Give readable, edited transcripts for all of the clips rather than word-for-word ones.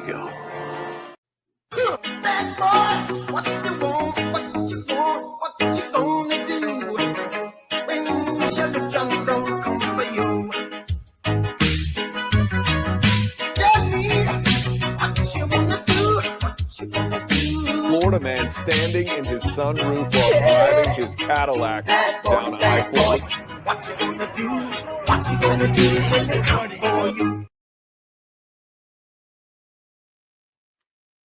go. Bad boys, what you want, what you want, what you gonna do when Chevy John don't come for you? Tell me what you wanna do, what you gonna do. Florida man standing in his sunroof while driving his Cadillac Bad down boys, bad I-40. boys, what you gonna do, what you gonna do when they come for you?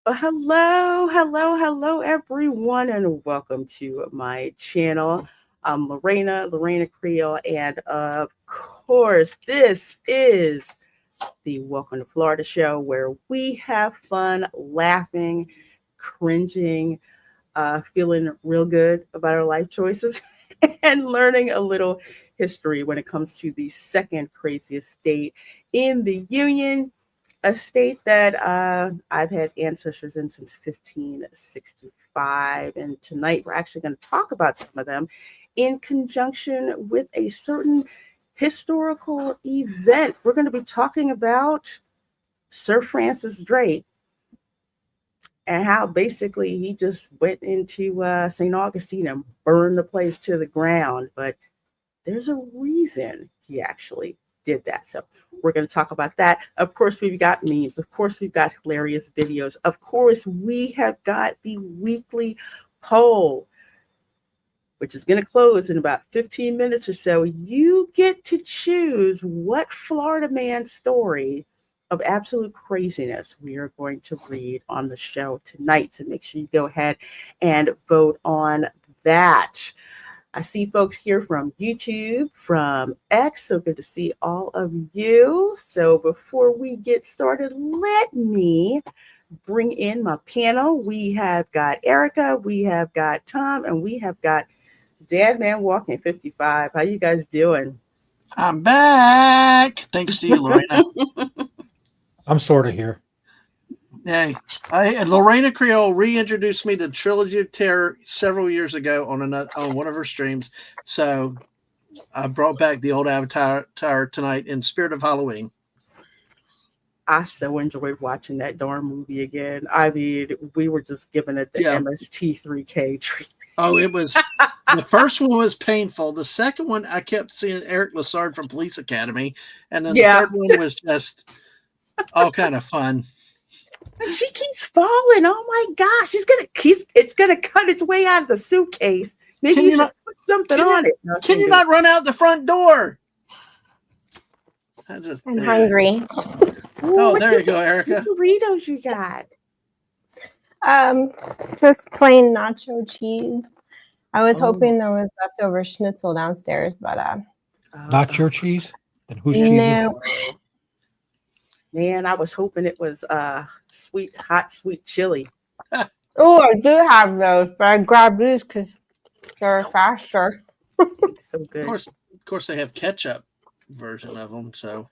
Well, hello, everyone, and welcome to my channel. I'm LaReina Crew, and of course, this is the Welcome to Florida show where we have fun, laughing, cringing, feeling real good about our life choices, and learning a little history when it comes to the second craziest state in the union. A state that I've had ancestors in since 1565. And tonight we're actually going to talk about some of them in conjunction with a certain historical event. We're going to be talking about Sir Francis Drake and how basically he just went into St. Augustine and burned the place to the ground. But there's a reason he actually did that. So we're going to talk about that. Of course, we've got memes. Of course, we've got hilarious videos. Of course, we have got the weekly poll, which is going to close in about 15 minutes or so. You get to choose what Florida man story of absolute craziness we are going to read on the show tonight. So make sure you go ahead and vote on that. I see folks here from YouTube, from X, so good to see all of you. So before we get started, let me bring in my panel. We have got Erica, we have got Tom, and we have got Dad Man Walking 55. How you guys doing? I'm back. Thanks to you, LaReina. I'm sort of here. Hey, LaReina Creole reintroduced me to Trilogy of Terror several years ago on one of her streams. So I brought back the old Avatar tonight in spirit of Halloween. I so enjoyed watching that darn movie again. I mean, we were just giving it the MST3K treatment. Oh, it was the first one was painful. The second one, I kept seeing Eric Lassard from Police Academy, and then the third one was just all kind of fun. And she keeps falling. Oh my gosh, it's gonna cut its way out of the suitcase. Maybe you should put something on it. No, can you not run out the front door? I'm hungry. Oh, there you go, Erica. What burritos you got? Just plain nacho cheese. I was hoping there was leftover schnitzel downstairs, but not your cheese? Then whose cheese is it? Man, I was hoping it was hot sweet chili. Oh, I do have those, but I grabbed these because they're faster. So good. Of course, they have ketchup version of them. So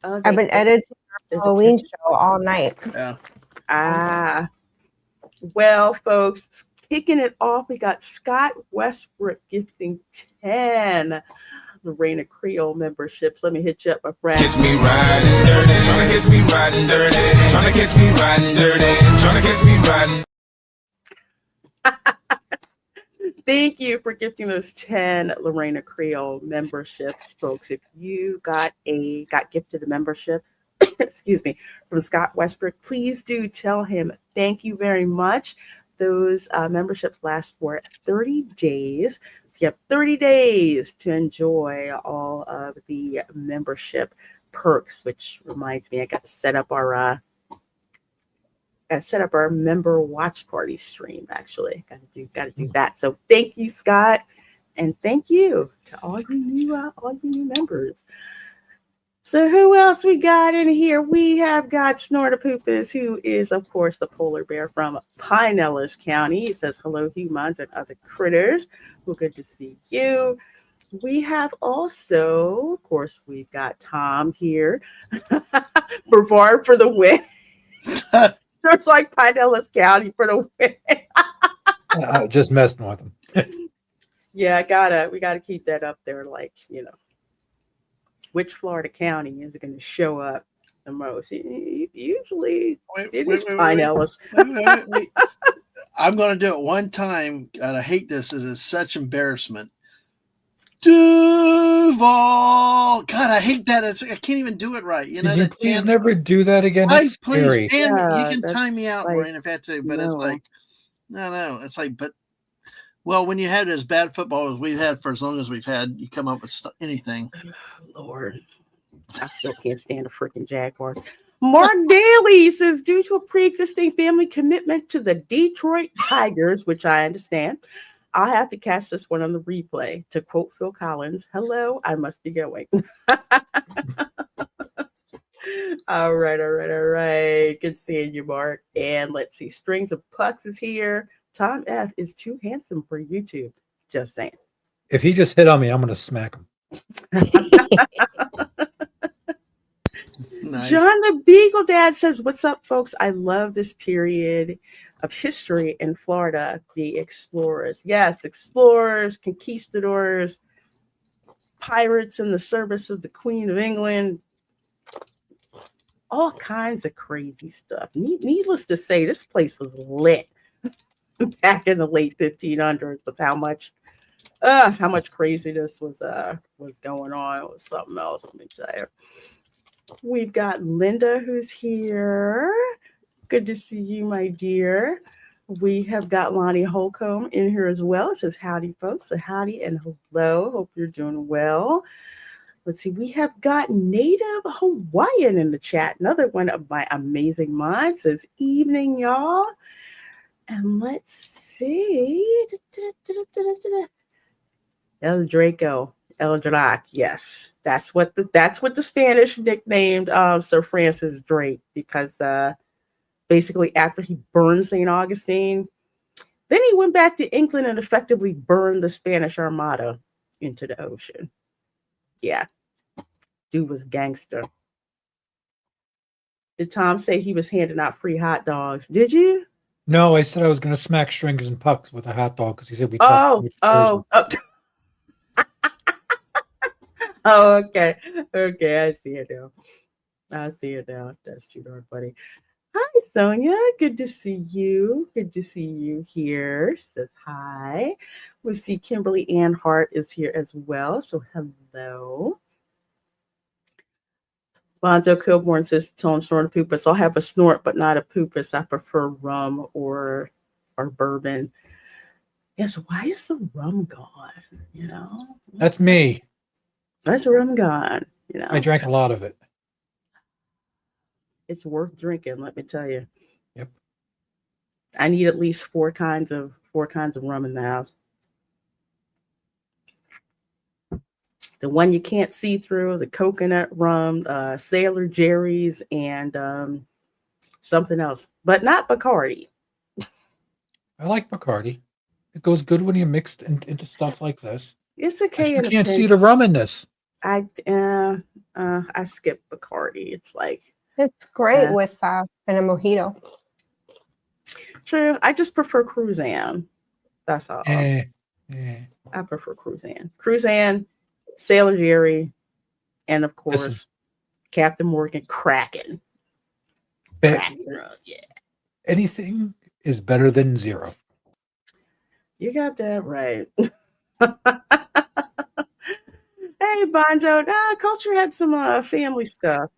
I've been editing our Halloween show all night. Yeah. Well, folks, kicking it off, we got Scott Westbrook gifting 10 LaReina Creole memberships. Let me hit you up, my friend. Catch me riding dirty, tryna catch me riding dirty, tryna catch me riding dirty, tryna catch me riding. Thank you for gifting those 10 LaReina Creole memberships, folks. If you got gifted a membership, excuse me, from Scott Westbrook, please do tell him thank you very much. Those memberships last for 30 days. So you have 30 days to enjoy all of the membership perks, which reminds me, I got to set up our member watch party stream. Actually, got to do that. So thank you, Scott, and thank you to all you new members. So who else we got in here? We have got Snortapoopus, who is, of course, the polar bear from Pinellas County. He says, hello, humans and other critters. Well, good to see you. We have also, of course, we've got Tom here. Brevard for the win. It's like Pinellas County for the win. Just messing with them. Yeah, we gotta keep that up there, like, which Florida county is going to show up the most. Usually, Wait, it wait, is wait, Pine wait, Ellis. wait. I'm going to do it one time. God, I hate this. This is such embarrassment. Duval. God, I hate that. I can't even do it right. You know Can you that please chant. never do that again? That's Please scary. stand me. You Yeah, can time me that's out, like, Lorraine, if you have to. But it's no. like, no. It's like, but well, when you had as bad football as we've had for as long as we've had, you come up with anything. Lord, I still can't stand the freaking Jaguars. Mark Daly says, due to a pre-existing family commitment to the Detroit Tigers, which I understand, I'll have to catch this one on the replay. To quote Phil Collins, hello, I must be going. All right. Good seeing you, Mark. And let's see, Strings of Pucks is here. Tom F is too handsome for YouTube. Just saying. If he just hit on me, I'm going to smack him. Nice. John the Beagle Dad says, what's up, folks? I love this period of history in Florida. The explorers. Yes, explorers, conquistadors, pirates in the service of the Queen of England. All kinds of crazy stuff. Needless to say, this place was lit back in the late 1500s with how much craziness was going on. It was something else, let me tell you. We've got Linda who's here. Good to see you, my dear. We have got Lonnie Holcomb in here as well. It says howdy, folks. So howdy and hello. Hope you're doing well. Let's see. We have got Native Hawaiian in the chat. Another one of my amazing mods says evening, y'all. And let's see. El Draco. El Drac, yes, that's what the Spanish nicknamed Sir Francis Drake, because basically after he burned St. Augustine, then he went back to England and effectively burned the Spanish Armada into the ocean. Yeah, dude was gangster. Did Tom say he was handing out free hot dogs? Did you? No, I said I was going to smack Strings and Pucks with a hot dog because he said we Oh. Oh, okay. I see it now. That's too dark, buddy. Hi, Sonia. Good to see you. Good to see you here. Says hi. We see Kimberly Ann Hart is here as well. So hello. Bonzo Kilborn says, Tone snort a poopus. I'll have a snort, but not a poopus. I prefer rum or bourbon. Yes, why is the rum gone? You know? That's me. Why's the rum gone? You know, I drank a lot of it. it's worth drinking, let me tell you. Yep. I need at least four kinds of rum in the house. The one you can't see through, the coconut rum, Sailor Jerry's, and something else, but not Bacardi. I like Bacardi. It goes good when you mix into stuff like this. It's okay. You can't see the rum in this. I skip Bacardi. It's like It's great with in a mojito. True. I just prefer Cruzan. That's all. I prefer Cruzan. Cruzan, Sailor Jerry, and of course Captain Morgan Kraken. Yeah. Anything is better than zero. You got that right. Hey, Bonzo. Culture had some family stuff,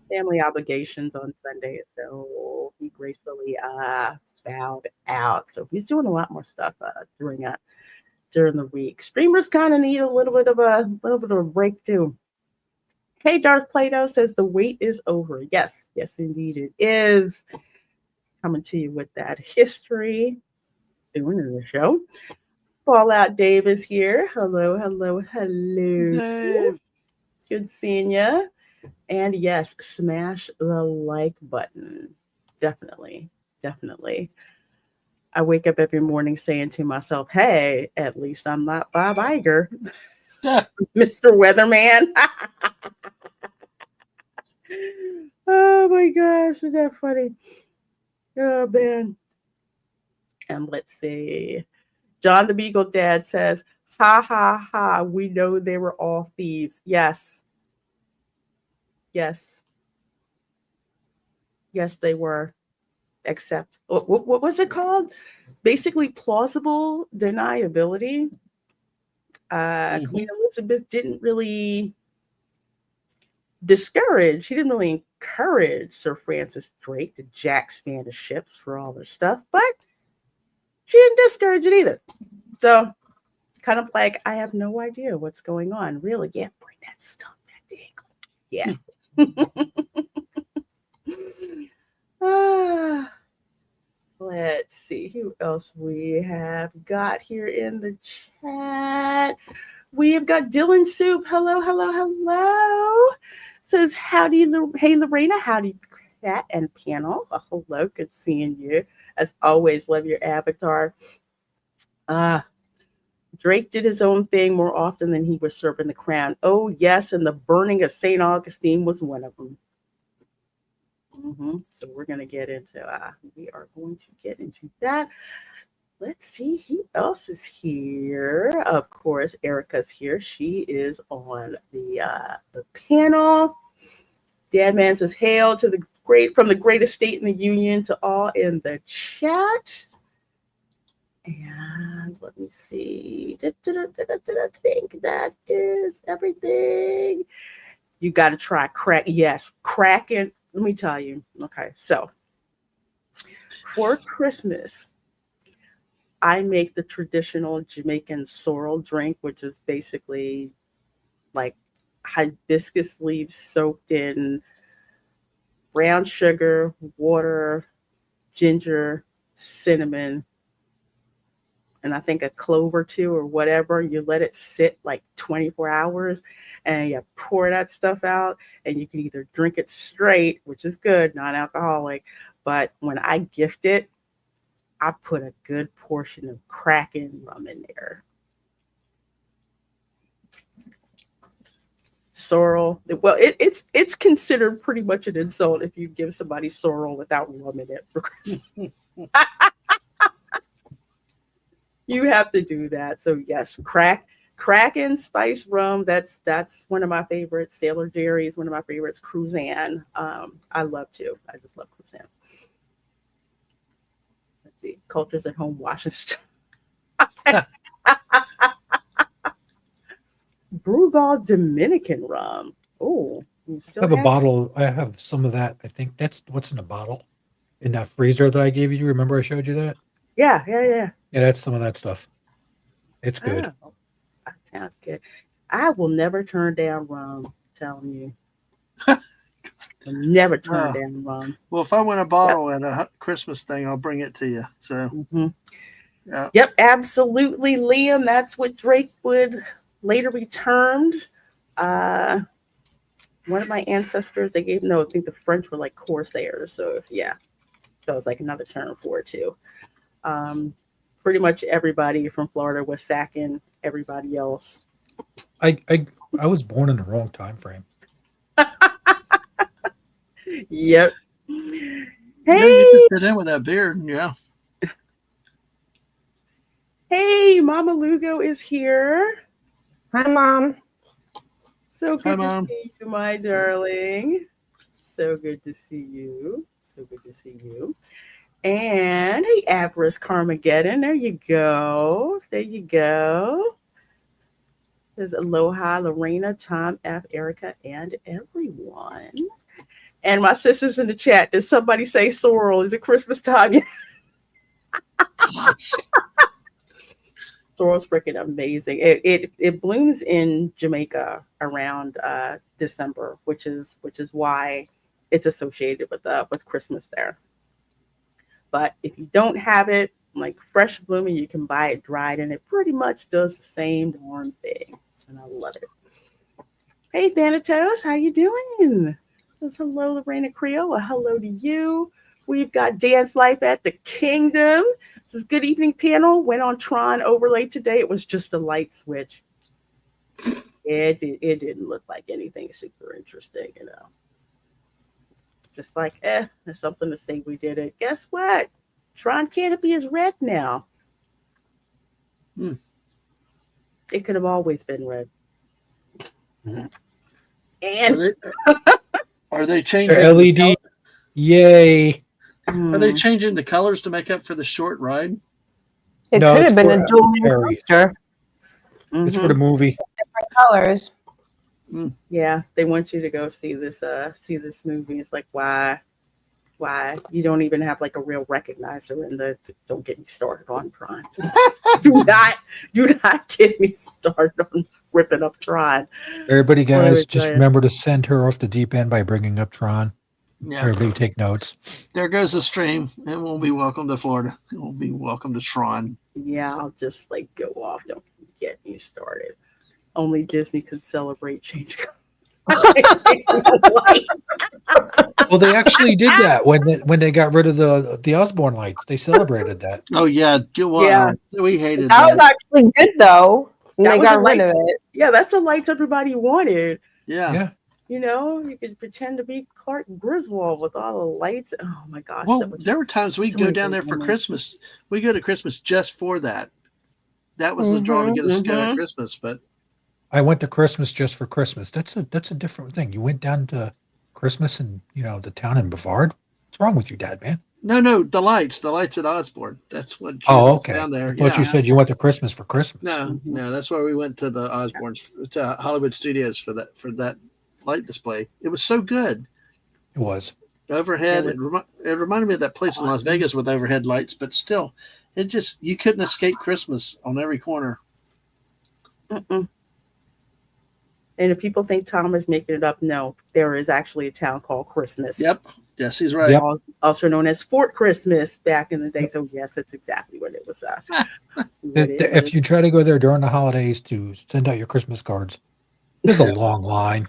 family obligations on Sunday, so he gracefully bowed out. So he's doing a lot more stuff during the week. Streamers kind of need a little bit of a break too. Hey, Darth Plato says the wait is over. Yes, indeed it is. Coming to you with that history soon in the show. Fallout Dave is here. Hello. Dave. It's good seeing you. And yes, smash the like button. Definitely. I wake up every morning saying to myself, hey, at least I'm not Bob Iger. Mr. Weatherman. Oh my gosh, is that funny? Oh man. And let's see. John the Beagle Dad says, ha ha ha, we know they were all thieves. Yes. Yes, they were. Except, what was it called? Basically, plausible deniability. Queen Elizabeth didn't really discourage, she didn't really encourage Sir Francis Drake to jack Spanish ships for all their stuff, but she didn't discourage it either. So, kind of like, I have no idea what's going on. Really? Yeah, bring that stuff back to England. Yeah. Let's see who else we have got here in the chat. We have got Dylan Soup. Hello, hello, hello. Says, howdy, hey, LaReina. Howdy, Cat and panel. Hello, good seeing you. As always, love your avatar. Drake did his own thing more often than he was serving the crown. Oh, yes, and the burning of St. Augustine was one of them. So we're going to get into, we are going to get into that. Let's see who else is here. Of course, Erica's here. She is on the panel. Dadman says, hail to from the greatest state in the union to all in the chat. And let me see. I think that is everything. You got to try crack. Yes, cracking. Let me tell you. Okay, so for Christmas, I make the traditional Jamaican sorrel drink, which is basically like hibiscus leaves soaked in brown sugar, water, ginger, cinnamon, and I think a clove or two or whatever. You let it sit like 24 hours and you pour that stuff out, and you can either drink it straight, which is good, non-alcoholic, but when I gift it, I put a good portion of Kraken rum in there. Sorrel, well, it's considered pretty much an insult if you give somebody sorrel without rum in it for Christmas. You have to do that. So yes, Kraken spice rum. That's one of my favorites. Sailor Jerry is one of my favorites. Cruzan, I love too. I just love Cruzan. Let's see, Cultures at Home Washington. Brugal Dominican rum. Oh, I have a bottle. I have some of that. I think that's what's in the bottle in that freezer that I gave you. Remember I showed you that? Yeah. Yeah, that's some of that stuff. It's good. Oh, that sounds good. I will never turn down rum. I'm telling you. I'll never turn down rum. Well, if I win a bottle at a Christmas thing, I'll bring it to you. So, Yep, absolutely, Liam. That's what Drake would later be termed. One of my ancestors, I think the French were like corsairs. So yeah, that was like another term for it too. Pretty much everybody from Florida was sacking everybody else. I was born in the wrong time frame. Yep. Hey, you can fit in with that beard. Yeah. Hey, Mama Lugo is here. Hi, Mom. So good Hi, Mom. to see you, my darling. So good to see you. So good to see you. And hey, Avarice Carmageddon. There you go. There you go. There's Aloha, LaReina, Tom, F, Erica, and everyone. And my sister's in the chat. Did somebody say sorrel? Is it Christmas time? Sorrel's freaking amazing. It blooms in Jamaica around December, which is why it's associated with Christmas there. But if you don't have it, like fresh blooming, you can buy it dried, and it pretty much does the same darn thing. And I love it. Hey, Thanatos, how you doing? Hello, LaReina and Crew. Hello to you. We've got Dance Life at the Kingdom. This is Good Evening Panel. Went on Tron Overlay today. It was just a light switch. It didn't look like anything super interesting, you know. It's just like, there's something to say we did it. Guess what? Tron Canopy is red now. It could have always been red. And are they changing LED? Yay! Are they Hmm. changing the colors to make up for the short ride? It No, could it's have been for, a dual Harry. coaster, It's for the Mhm. movie. colors. Yeah, they want you to go see this movie. It's like, why you don't even have like a real recognizer in the don't get me started on Tron. do not get me started on ripping up Tron. Everybody, What I guys, was just saying. remember to send her off the deep end by bringing up Tron. Yeah. Everybody, take notes. There goes the stream. It won't be welcome to Florida. It won't be welcome to Tron. Yeah, I'll just like go off. Don't get me started. Only Disney could celebrate change. Well, they actually did that when they got rid of the Osborne lights. They celebrated that. Oh yeah, wow. Yeah. We hated That was that. actually good though. And That they was got the rid of lights. it. Yeah, that's the lights everybody wanted. Yeah. Yeah. You know, you could pretend to be Clark Griswold with all the lights. Oh my gosh. Well, that was there were times we'd so go many down great there for moments. Christmas. We go to Christmas just for that. That was the draw to get us to go to Mhm. Christmas. But I went to Christmas just for Christmas. That's a different thing. You went down to Christmas in the town in Bavard. What's wrong with you, Dad, man? no, the lights at Osborne. That's what Oh, carried us okay. down there. I thought Yeah. you said you went to Christmas for Christmas. No, Mhm. that's why we went to the Osborne's to Hollywood Studios for that light display. It was so good. It was. Overhead. It It reminded me of that place in Las awesome. Vegas with overhead lights, but still, you couldn't escape Christmas on every corner. Mm-mm. And if people think Tom is making it up, no, there is actually a town called Christmas. Yep. Yes, he's right. Yep. Also known as Fort Christmas back in the day. So yes, it's exactly what it was. If you try to go there during the holidays to send out your Christmas cards, there's a long line.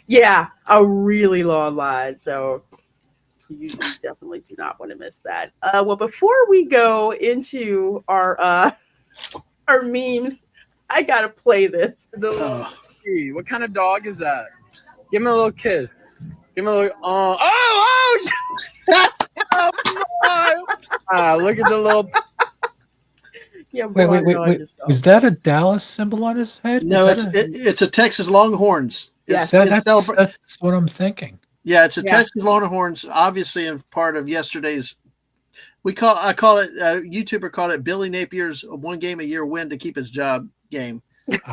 Yeah, a really long line. So you definitely do not want to miss that. Well, before we go into our memes, I gotta play this. Oh, Hey, what kind of dog is that? Give him a little kiss. Give him a little. Oh! Oh no! Look at the little. Yeah, Wait. Is that a Dallas symbol on his head? no, Is that it's a Texas Longhorns. Yes. that's what I'm thinking. Yeah, it's a Yeah. Texas Longhorns, obviously a part of yesterday's. I call it. YouTuber called it Billy Napier's one game a year win to keep his job game.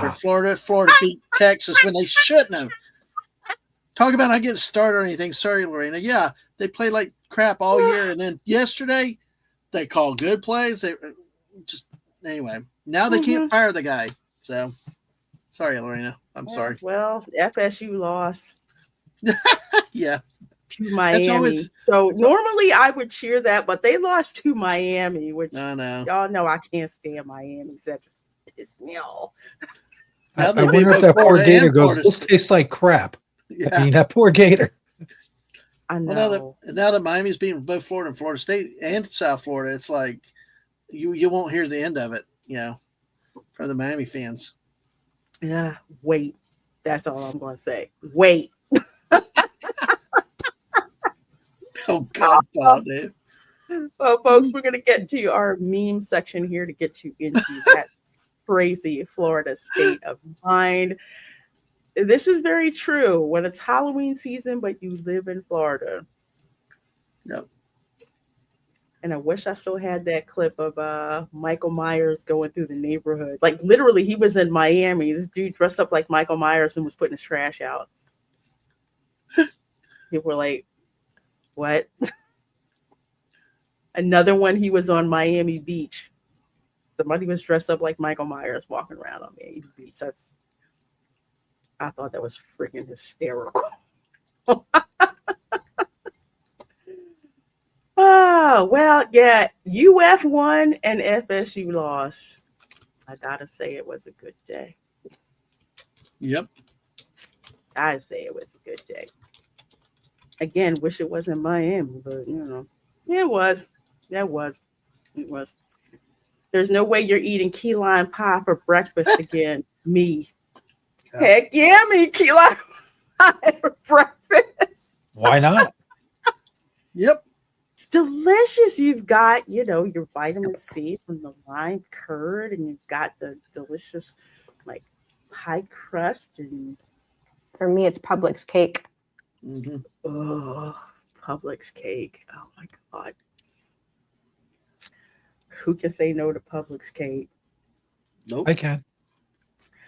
Where Florida beat Texas when they shouldn't have. Talk about not getting started or anything. Sorry, Lorena. Yeah, they played like crap all year, and then yesterday they called good plays. They just anyway. Now they can't fire the guy. So sorry, Lorena. I'm sorry. Well, FSU lost Yeah. to Miami. So normally I would cheer that, but they lost to Miami, which No. y'all know I can't stand Miami. So that just pissed me off. Now I they're wonder if beating that poor Florida gator and goes, Florida this State. tastes like crap. I Yeah. mean, that poor gator. I know. Well, now that Miami's beating both Florida and Florida State and South Florida, it's like you won't hear the end of it, from the Miami fans. Yeah, wait. That's all I'm going to say. Wait. Oh God, Paul, dude. Well, folks, we're going to get to our meme section here to get you into that crazy Florida state of mind. This is very true when it's Halloween season, but you live in Florida. Yep. And I wish I still had that clip of Michael Myers going through the neighborhood. Like literally, he was in Miami. This dude dressed up like Michael Myers and was putting his trash out. People were like, what? Another one, he was on Miami Beach. Somebody was dressed up like Michael Myers walking around on Miami Beach. I thought that was freaking hysterical. Oh, well, yeah. UF won and FSU lost. I gotta say it was a good day. Yep. I'd say it was a good day. Again, wish it wasn't Miami, but it was. It was. There's no way you're eating key lime pie for breakfast again. Me. Yeah. Heck yeah, me key lime pie for breakfast. Why not? Yep. It's delicious. You've got, your vitamin C from the lime curd, and you've got the delicious, like, pie crust and For me, it's Publix cake. Mm-hmm. oh, Publix cake. Oh my God. Who can say no to Publix cake? Nope. I can.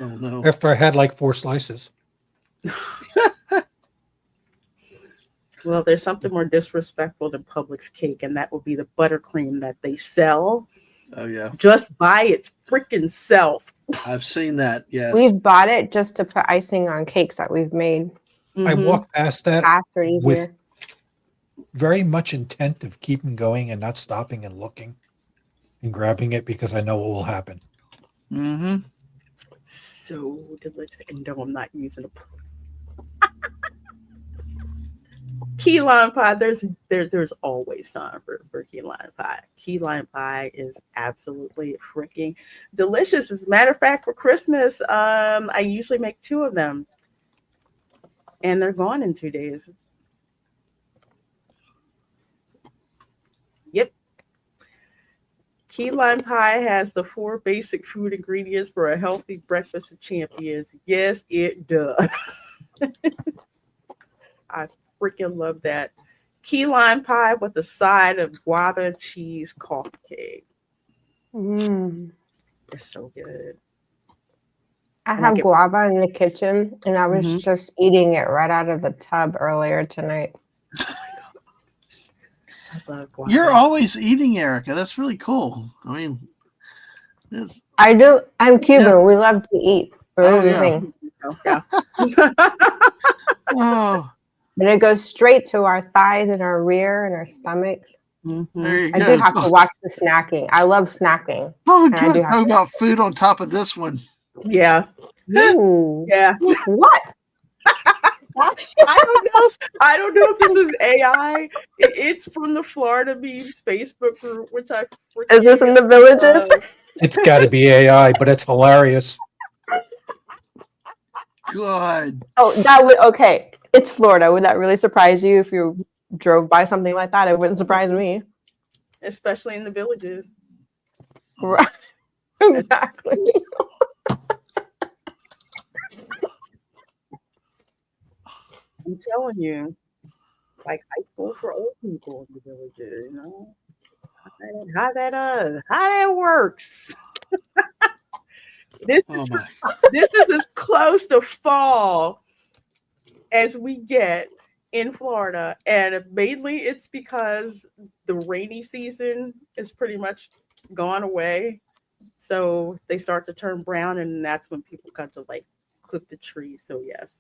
Oh no. After I had like 4 slices. Well, there's something more disrespectful than Publix cake, and that would be the buttercream that they sell Oh yeah. just by its freaking self. I've seen that. Yes. We've bought it just to put icing on cakes that we've made I Mhm. walked past that faster and with easier. very much intent of keeping going and not stopping and looking and grabbing it because I know what will happen. Mm-hmm. So delicious. And no, I'm not using a key lime pie. There's always time for key lime pie. Key lime pie is absolutely freaking delicious. As a matter of fact, for Christmas, I usually make 2 of them, and they're gone in 2 days. Yep. Key lime pie has the 4 basic food ingredients for a healthy breakfast of champions. Yes, it does. I freaking love that. Key lime pie with a side of guava cheese coffee cake. It's so good. I And I have get- guava in the kitchen, and I was Mhm. just eating it right out of the tub earlier tonight. I love guava. You're always eating, Erica. That's really cool. I mean, it's, I do. I'm Cuban. Yeah. We love to eat. Oh, Here's the yeah. thing. Yeah. oh, And it goes straight to our thighs and our rear and our stomachs. Mhm. there you I go. do have to watch the snacking. I love snacking. Oh, and I good. do have Talk to- about food on top of this one. Yeah. Ooh. Yeah. What? I don't know if this is AI. It's from the Florida Memes Facebook group, which I freaking Is this in the villages? It's got to be AI, but it's hilarious. God. Oh, that would okay. It's Florida. Would that really surprise you if you drove by something like that? It wouldn't surprise me. especially in the villages. Right. Exactly. I'm telling you, like high school for old people in the villages, you know how that works. This Oh is my. this is as close to fall as we get in Florida, and mainly it's because the rainy season is pretty much gone away. So they start to turn brown, and that's when people come to like clip the trees. So yes,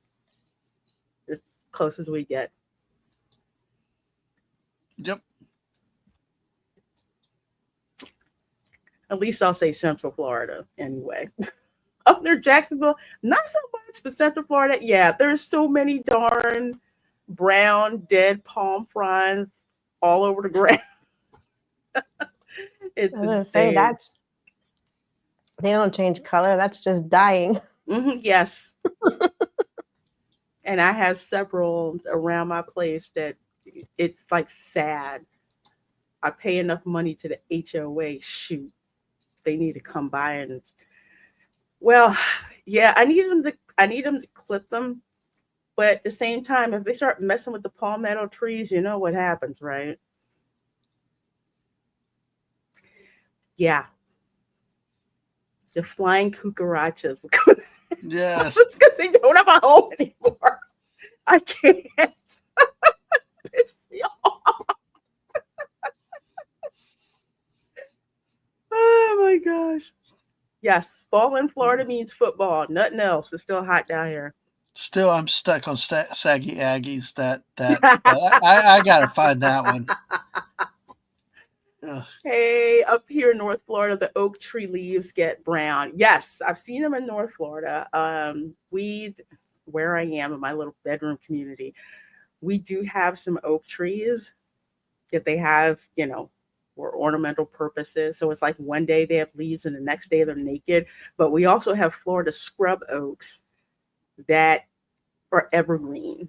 it's close as we get. Yep. At least I'll say Central Florida anyway. Up near Jacksonville, not so much, but Central Florida, yeah, there's so many darn brown dead palm fronds all over the ground. It's I was gonna say insane. that's they don't change color. That's just dying. Yes. And I have several around my place that it's like sad. I pay enough money to the HOA. Shoot, they need to come by and well, yeah, I need them to clip them. But at the same time, if they start messing with the palmetto trees, you know what happens, right? Yeah. The flying cucarachas. Yes. It's because they don't have a home anymore. I can't. Piss me off. Oh my gosh. Yes, fall in Florida means football. Nothing else. It's still hot down here. Still, I'm stuck on Saggy Aggies. I gotta find that one. Ugh. Hey, up here in North Florida, the oak tree leaves get brown. Yes, I've seen them in North Florida. Where I am in my little bedroom community, we do have some oak trees that they have, for ornamental purposes. So it's like one day they have leaves and the next day they're naked. But we also have Florida scrub oaks that are evergreen,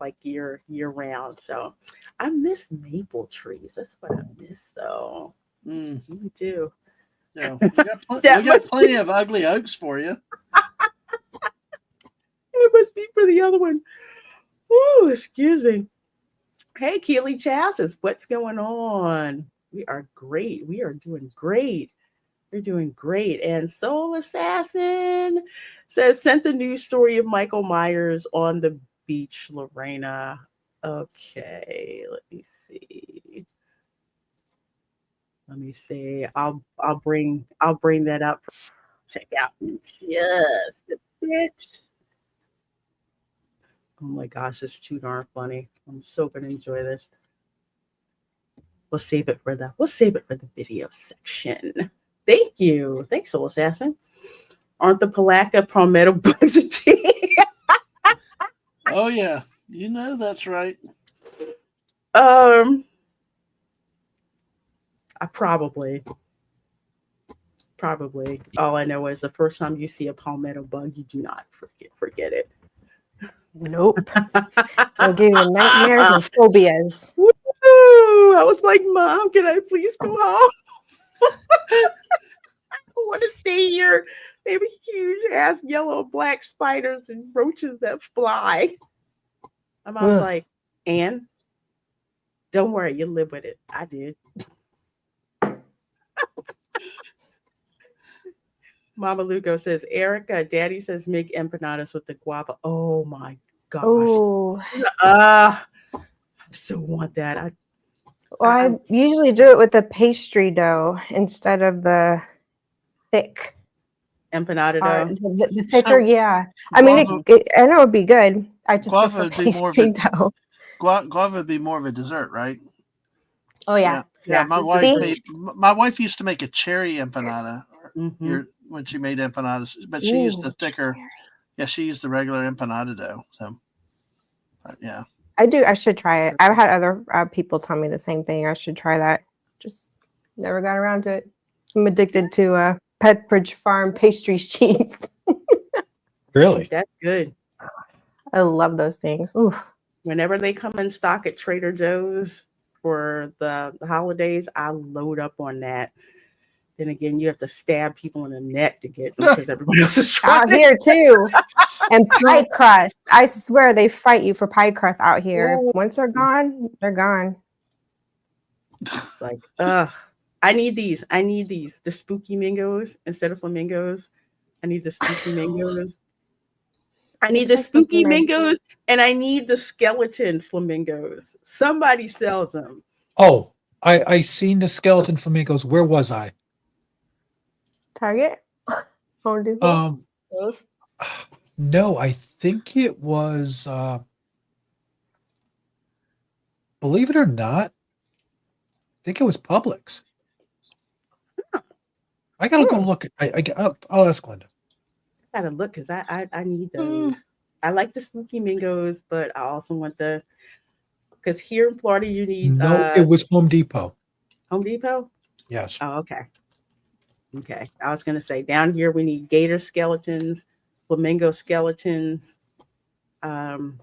like year round. So I miss maple trees. That's what I miss, though. Mm, We do. no. We got That must plenty of ugly oaks for you. It must be for the other one. Oh, excuse me. Hey, Keely Chassis, what's going on? We are great. We are doing great. We're doing great. And Soul Assassin says, sent the news story of Michael Myers on the beach, LaReina. Okay, let me see. Let me see. I'll bring that up. Check out just a bit. Oh my gosh, it's too darn funny. I'm so gonna enjoy this. We'll save it for the video section. Thank you. Thanks, Soul Assassin. Aren't the Palaka palmetto bugs a tea? Oh yeah, you know that's right. I probably. All I know is the first time you see a palmetto bug, you do not forget it. Nope. It'll give you nightmares and phobias. Woo! I was like, Mom, can I please go home? I want to stay here. They have huge ass yellow black spiders and roaches that fly. My mom's Ugh. like, Ann, don't worry, you live with it. I did. Mama Lugo says, Erica, Daddy says make empanadas with the guava. Oh my gosh. Oh, I so want that. well, I usually do it with the pastry dough instead of the thick. Empanada dough. The thicker, So, yeah. I mean, I know it'd be good. I just guava prefer would be more of pastry a dough. guava would be more of a dessert, right? Oh yeah. Yeah. My this wife is See? my wife used to make a cherry empanada Mhm. when she made empanadas, but she used the Ooh, thicker. cherry. Yeah, she used the regular empanada dough. So, yeah. I should try it. I've had other people tell me the same thing. I should try that. Just never got around to it. I'm addicted to Pepperidge Farm pastry sheet. Really? That's good. I love those things. Ooh. Whenever they come in stock at Trader Joe's for the holidays, I load up on that. Then again, you have to stab people in the neck to get them because everybody else is trying. Out here too. And pie crust. I swear they fight you for pie crust out here. Ooh. Once they're gone, they're gone. It's like, I need these. The spooky mangoes instead of flamingos. I need the spooky mangoes. I need the spooky mangoes and I need the skeleton flamingos. Somebody sells them. Oh, I seen the skeleton flamingos. Where was I? Target? Home Depot? Those? No, I think it was believe it or not, I think it was Publix. I gotta go look at I'll ask Linda. I gotta look because I need those. I like the spooky mangoes, but I also want because here in Florida you need No, it was Home Depot. Home Depot. Yes. Oh, okay. Okay. I was gonna say down here we need gator skeletons, flamingo skeletons. What's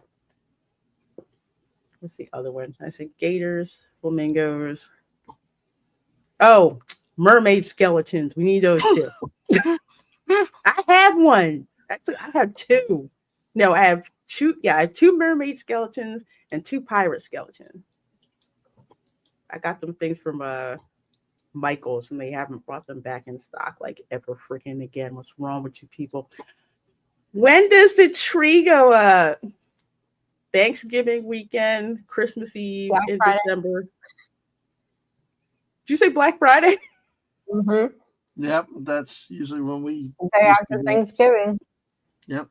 the other one? I said gators, flamingos. Oh, mermaid skeletons. We need those too. I have one. Actually, I have two. No, I have two. Yeah, I have two mermaid skeletons and two pirate skeletons. I got them things from Michael's, and they haven't brought them back in stock like ever freaking again. What's wrong with you people? When does the tree go up? Thanksgiving weekend, Christmas Eve Black in Friday. December. Did you say Black Friday? Mm-hmm. Yep, that's usually when we. Day after Thanksgiving. Yep.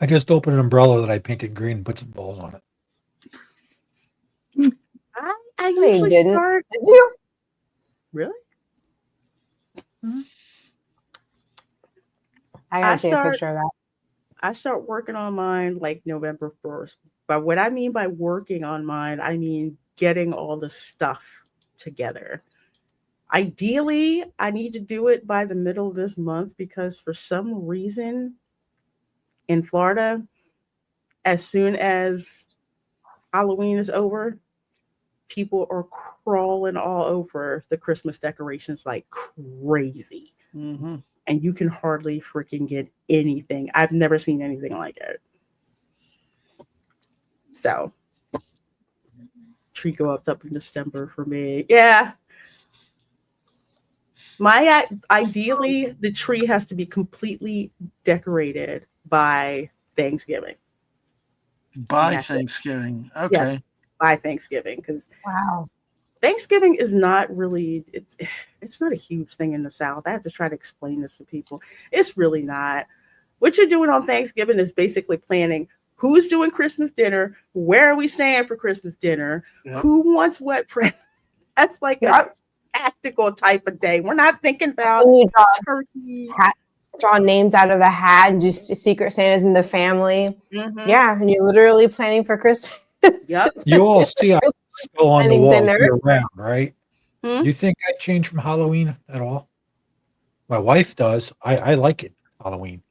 I just opened an umbrella that I painted green and put some balls on it. I No, you usually didn't. start. Did you? Really? I gotta see a picture of that. I start working on mine like November 1st. But what I mean by working on mine, I mean getting all the stuff together. Ideally, I need to do it by the middle of this month because for some reason in Florida, as soon as Halloween is over, people are crawling all over the Christmas decorations like crazy. Mm-hmm. And you can hardly freaking get anything. I've never seen anything like it. So tree go up in December for me. Yeah. Ideally, the tree has to be completely decorated by Thanksgiving. By That's it. Thanksgiving. Yes, Okay. by Thanksgiving, because Wow. Thanksgiving is not really it's not a huge thing in the South. I have to try to explain this to people. It's really not. What you're doing on Thanksgiving is basically planning who's doing Christmas dinner, where are we staying for Christmas dinner, Yep. who wants what. That's like a Yep. tactical type of day. We're not thinking about And you turkey. draw names out of the hat and do Secret Santas in the family. Mhm. Yeah, and you're literally planning for Christmas. Yep. You all see I'm still on the Planning wall dinner. year round, right? Hmm? You think I'd change from Halloween at all? My wife does. I like it, Halloween.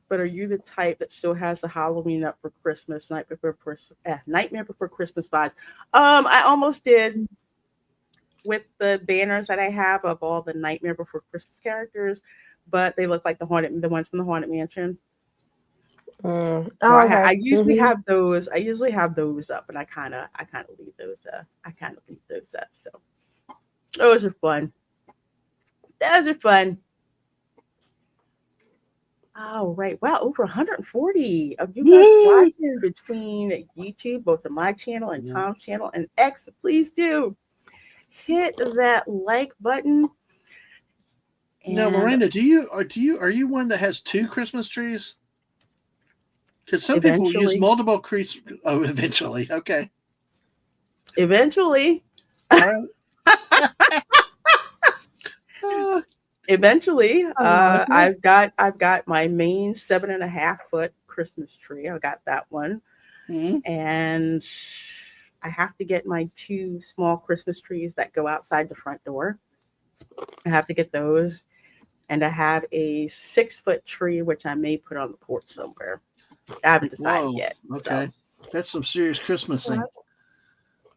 But are you the type that still has the Halloween up for Christmas, Nightmare Before Christmas vibes? I almost did with the banners that I have of all the Nightmare Before Christmas characters, but they look like the ones from the Haunted Mansion. Mm. So Oh, okay. I usually Mhm. have those. I usually have those up, and I kind of leave those. I kind of leave those up. So those are fun. Those are fun. Oh, right. Wow, over 140 of you guys Woo! watching between YouTube, both of my channel and Tom's channel and X. Please do hit that like button. Now, And Lorena, are you one that has 2 Christmas trees? Because some people use eventually, multiple Christmas. Oh, eventually. Okay. eventually, All right. eventually, Oh, I've got my main 7.5 foot Christmas tree. I got that one, Mhm. and I have to get my 2 small Christmas trees that go outside the front door. I have to get those. And I have a 6 foot tree, which I may put on the porch somewhere. I haven't decided Whoa. yet. Okay. That's some serious Christmasing.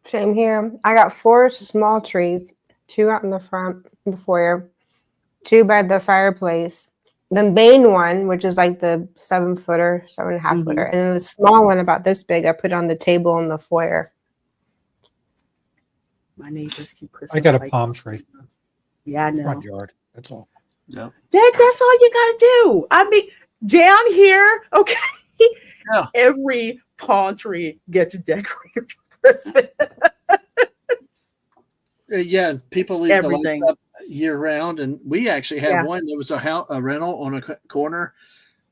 same here. I got 4 small trees, 2 out in the front, in the foyer, 2 by the fireplace. The main one, which is like the 7-footer, 7.5-footer, and then the small one about this big, I put on the table in the foyer. My neighbors keep Christmas. I got a lights palm on. tree, Yeah, I know. front yard. That's all. Yeah. That's all you gotta do. I mean, down here, okay. Yeah. Every palm tree gets decorated for Christmas. Yeah. People leave Everything. the lights up year round, and we actually had Yeah. one that was a rental on a corner.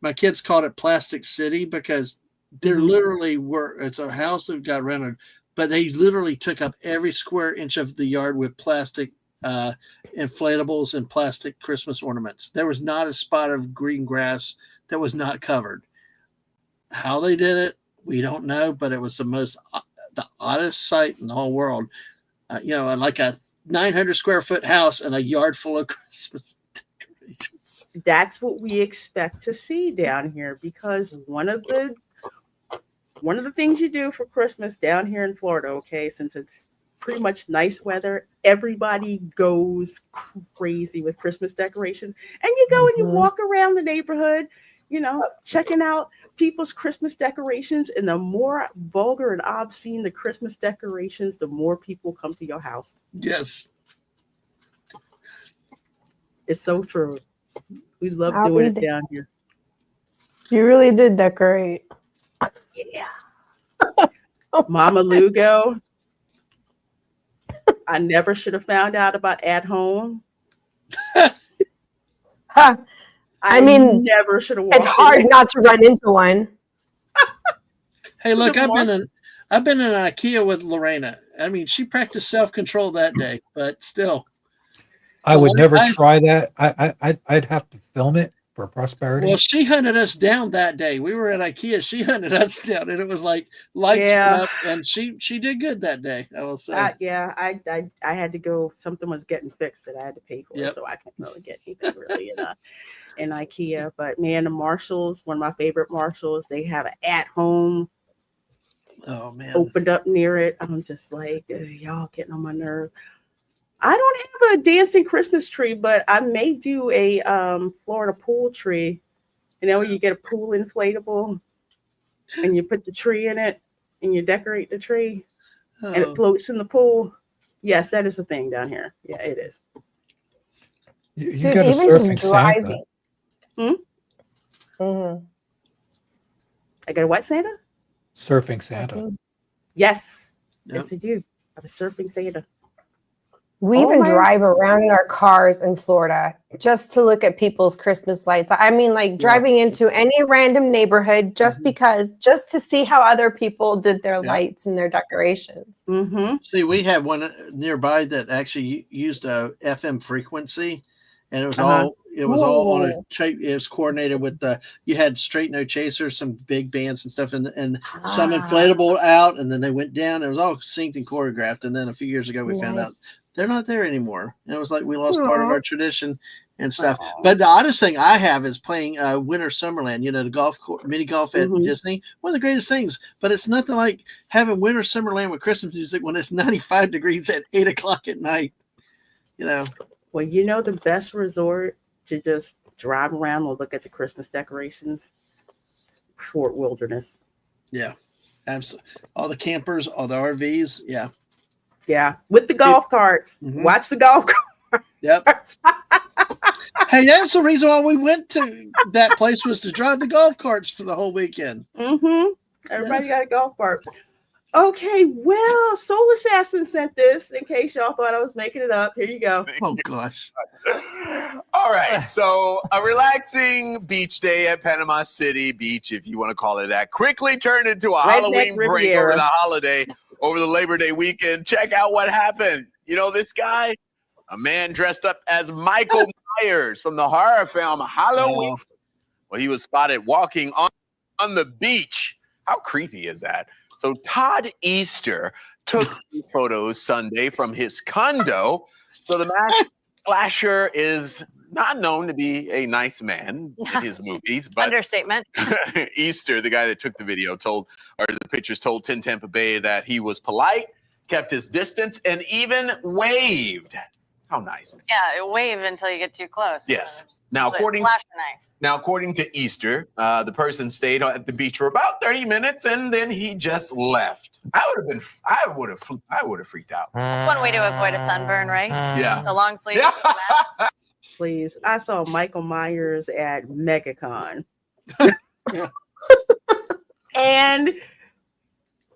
My kids called it Plastic City because there literally it's a house that got rented, but they literally took up every square inch of the yard with plastic inflatables and plastic Christmas ornaments. There was not a spot of green grass that was not covered. How they did it, we don't know, but it was the oddest sight in the whole world. Like a 900 square foot house and a yard full of Christmas decorations. That's what we expect to see down here, because one of the things you do for Christmas down here in Florida, okay, since it's pretty much nice weather, everybody goes crazy with Christmas decorations. And you go and you walk around the neighborhood, checking out people's Christmas decorations. And the more vulgar and obscene the Christmas decorations, the more people come to your house. Yes. It's so true. We love I'll doing be it there. down here. You really did decorate. Yeah. Mama Lugo. I never should have found out about At Home. Huh. I mean, never should have. It's hard not to run into one. Hey, look, I've been in IKEA with Lorena. I mean, she practiced self-control that day, but still. I would never try that. I'd have to film it for prosperity. Well, she hunted us down that day. We were at IKEA. She hunted us down, and it was like lights went up, and she did good that day. I will say. I had to go. Something was getting fixed that I had to pay for, Yep. so I can't really get anything really in IKEA. But man, the Marshalls, one of my favorite Marshalls, they have an At Home. Oh man! Opened up near it. I'm just like, y'all getting on my nerves. I don't have a dancing Christmas tree, but I may do a Florida pool tree when you get a pool inflatable and you put the tree in it and you decorate the tree and it Oh, floats in the pool. Yes, that is a thing down here. Yeah, it is. You Dude, got a even surfing just Santa. driving. I got a what, Santa? Surfing Santa. Yes. Yep. Yes, I do. I have a surfing Santa. We Oh even my- drive around in our cars in Florida just to look at people's Christmas lights. I mean, like driving into any random neighborhood just just to see how other people did their lights and their decorations. Mm-hmm. See, we had one nearby that actually used a FM frequency, and it was all on a it was coordinated with you had Straight No Chasers, some big bands and stuff, and some inflatable out, and then they went down. It was all synced and choreographed. And then a few years ago, we found out they're not there anymore. And it was like we lost part of our tradition and stuff. But the oddest thing I have is playing Winter Summerland. You know, the golf mini golf at Disney. One of the greatest things. But it's nothing like having Winter Summerland with Christmas music when it's 95 degrees at 8 o'clock at night. You know. Well, you know the best resort to just drive around and look at the Christmas decorations? Fort Wilderness. Yeah, absolutely. All the campers, all the RVs. Yeah. Yeah, with the golf carts. Watch the golf carts. Yep. Hey, that's the reason why we went to that place, was to drive the golf carts for the whole weekend. Everybody got a golf cart. Okay, well, Soul Assassin sent this in case y'all thought I was making it up. Here you go. Oh, gosh. All right. So a relaxing beach day at Panama City Beach, if you want to call it that, quickly turned into a Halloween break over the holiday, over the Labor Day weekend. Check out what happened. You know this guy? A man dressed up as Michael Myers from the horror film Halloween. Well, he was spotted walking on the beach. How creepy is that? So Todd Easter took photos Sunday from his condo. So the masked slasher is not known to be a nice man in his movies, but understatement. Easter, the guy that took the video, told 10 Tampa Bay that he was polite, kept his distance, and even waved. How nice is that? Yeah, wave until you get too close. Yes. Now, according to Easter, the person stayed at the beach for about 30 minutes and then he just left. I would have freaked out. One way to avoid a sunburn, right? Yeah. The long sleeve. Yeah. Please. I saw Michael Myers at MegaCon. And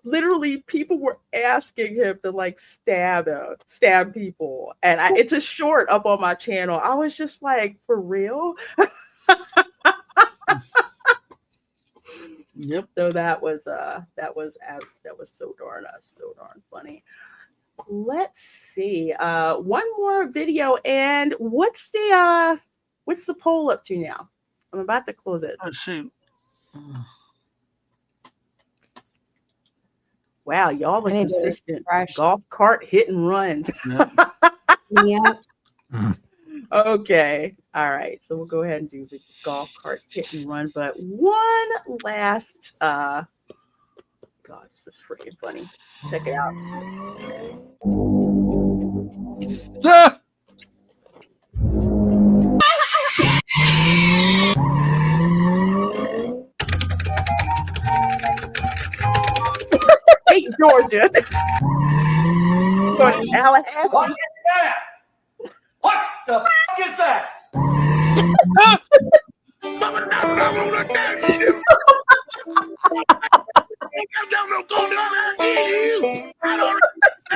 literally people were asking him to like stab people. And it's a short up on my channel. I was just like, for real? Yep. So that was so darn funny. Let's see. One more video, and what's the poll up to now? I'm about to close it. Oh, shoot. Wow, y'all are I need to consistent. refresh. Golf cart hit and run. Yeah. Okay. All right. So we'll go ahead and do the golf cart hit and run. But one last God, this is freaking funny. Check it out. Ah! Hey, Georgia. Going to Tallahassee. What is that? What the f*** is that?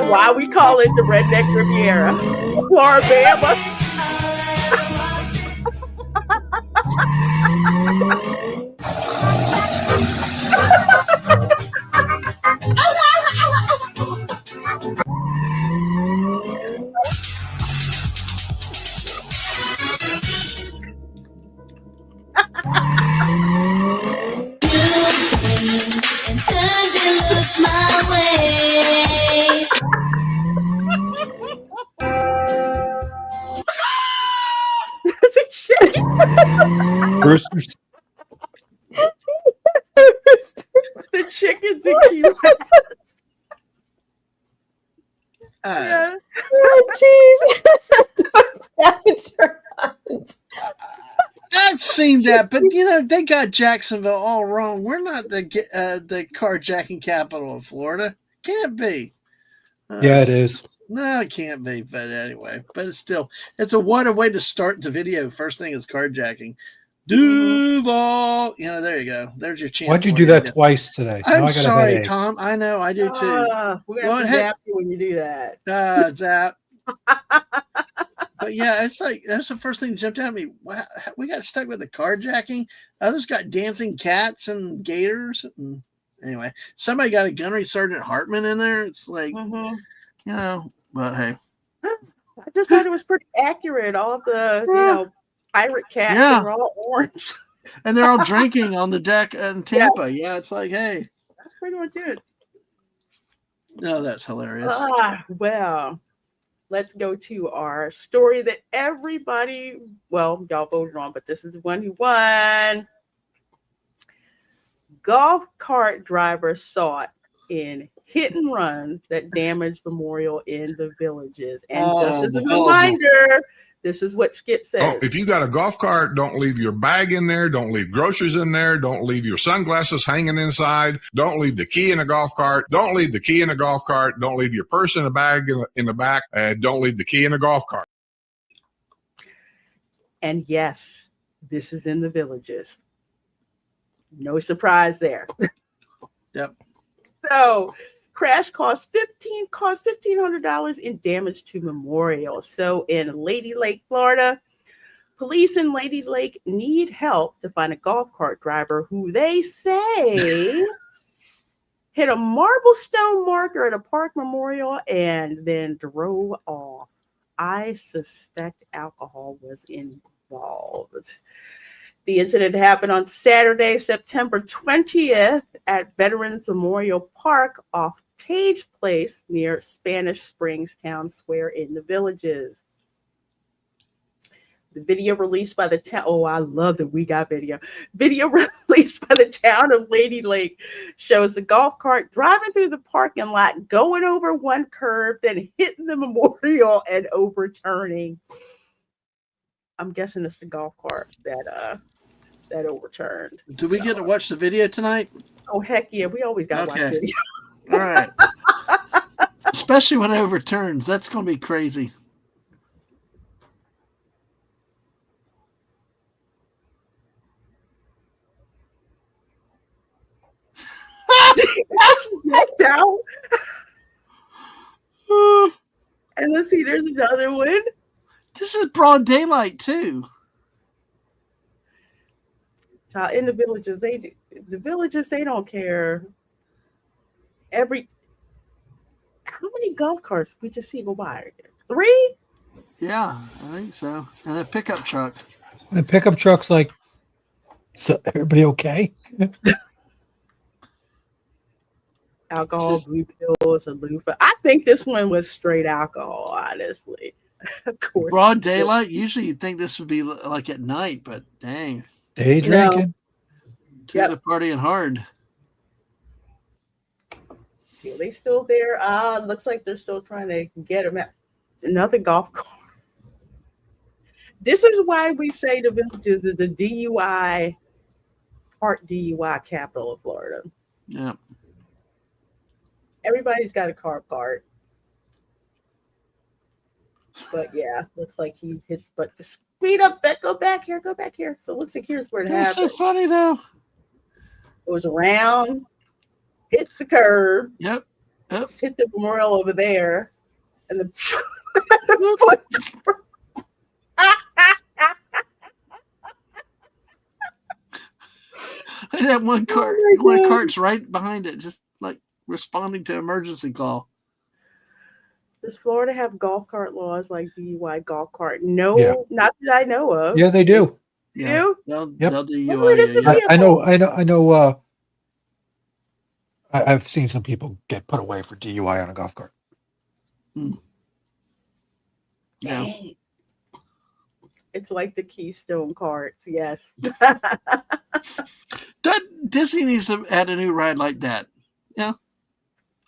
Why we call it the Redneck Riviera. Floribama. Roosters. The chickens and cute. Yeah. Oh, jeez. Scavenger hunt. I've I've seen that, but they got Jacksonville all wrong. We're not the carjacking capital of Florida. Can't be. Yeah, it is. No, it can't be. But anyway, it's a what a way to start the video. First thing is carjacking. Duval, there you go. There's your chance. Why'd you do that twice today? I'm sorry, Tom. I know, I do too. We're gonna have to zap you when you do that. Zap. But yeah, it's like that's the first thing that jumped out at me. Wow, we got stuck with the carjacking. Others got dancing cats and gators. And anyway, somebody got a gunnery Sergeant Hartman in there. It's like, but hey, I just thought it was pretty accurate. All of the pirate cats are all orange, and they're all drinking on the deck in Tampa. Yes. Yeah, it's like, hey, that's pretty much it. No, that's hilarious. Well. Let's go to our story that everybody, y'all voted on, but this is the one who won. Golf cart driver sought in hit and run that damaged memorial in the Villages. And just as a reminder, this is what Skip says. If you got a golf cart, don't leave your bag in there. Don't leave groceries in there. Don't leave your sunglasses hanging inside. Don't leave the key in the golf cart. Don't leave the key in the golf cart. Don't leave your purse in the bag in the back. And don't leave the key in the golf cart. And yes, this is in the Villages. No surprise there. Yep. So crash cost $1,500 in damage to memorial. So in Lady Lake, Florida, police in Lady Lake need help to find a golf cart driver who they say hit a marble stone marker at a park memorial and then drove off. I suspect alcohol was involved. The incident happened on Saturday, September 20th at Veterans Memorial Park off Page Place near Spanish Springs Town Square in the Villages. The video released by the town. Oh, I love that we got video. Video released by the town of Lady Lake shows the golf cart driving through the parking lot, going over one curve, then hitting the memorial and overturning. I'm guessing it's the golf cart that overturned. Do we get to watch the video tonight? Oh, heck yeah. We always got to watch video. All right. Especially when it overturns. That's going to be crazy. Down. And let's see, there's another one. This is broad daylight, too. In the Villages, they don't care. How many golf carts we just see go by? 3? Yeah, I think so. And a pickup truck. The pickup truck's like, so everybody okay? Alcohol, blue pills, a loofah. I think this one was straight alcohol, honestly. Of course. Broad daylight? Usually you'd think this would be like at night, but dang. Day drinking. They're partying hard. Yeah, they still there. Looks like they're still trying to get them out. Another golf cart. This is why we say the Villages is the DUI capital of Florida. Yeah. Everybody's got a car part. But yeah, looks like he hit, but the speed up, go back here. So it looks like here's where it happened. That's so funny though. It was around, hit the curb. Yep. Hit the memorial over there. And then and that one cart's right behind it, just like responding to an emergency call. Does Florida have golf cart laws like DUI golf cart? No, not that I know of. Yeah, they do. Yeah. They'll DUI. I know. I've seen some people get put away for DUI on a golf cart. Yeah. It's like the Keystone carts. Yes. Disney needs to add a new ride like that. Yeah.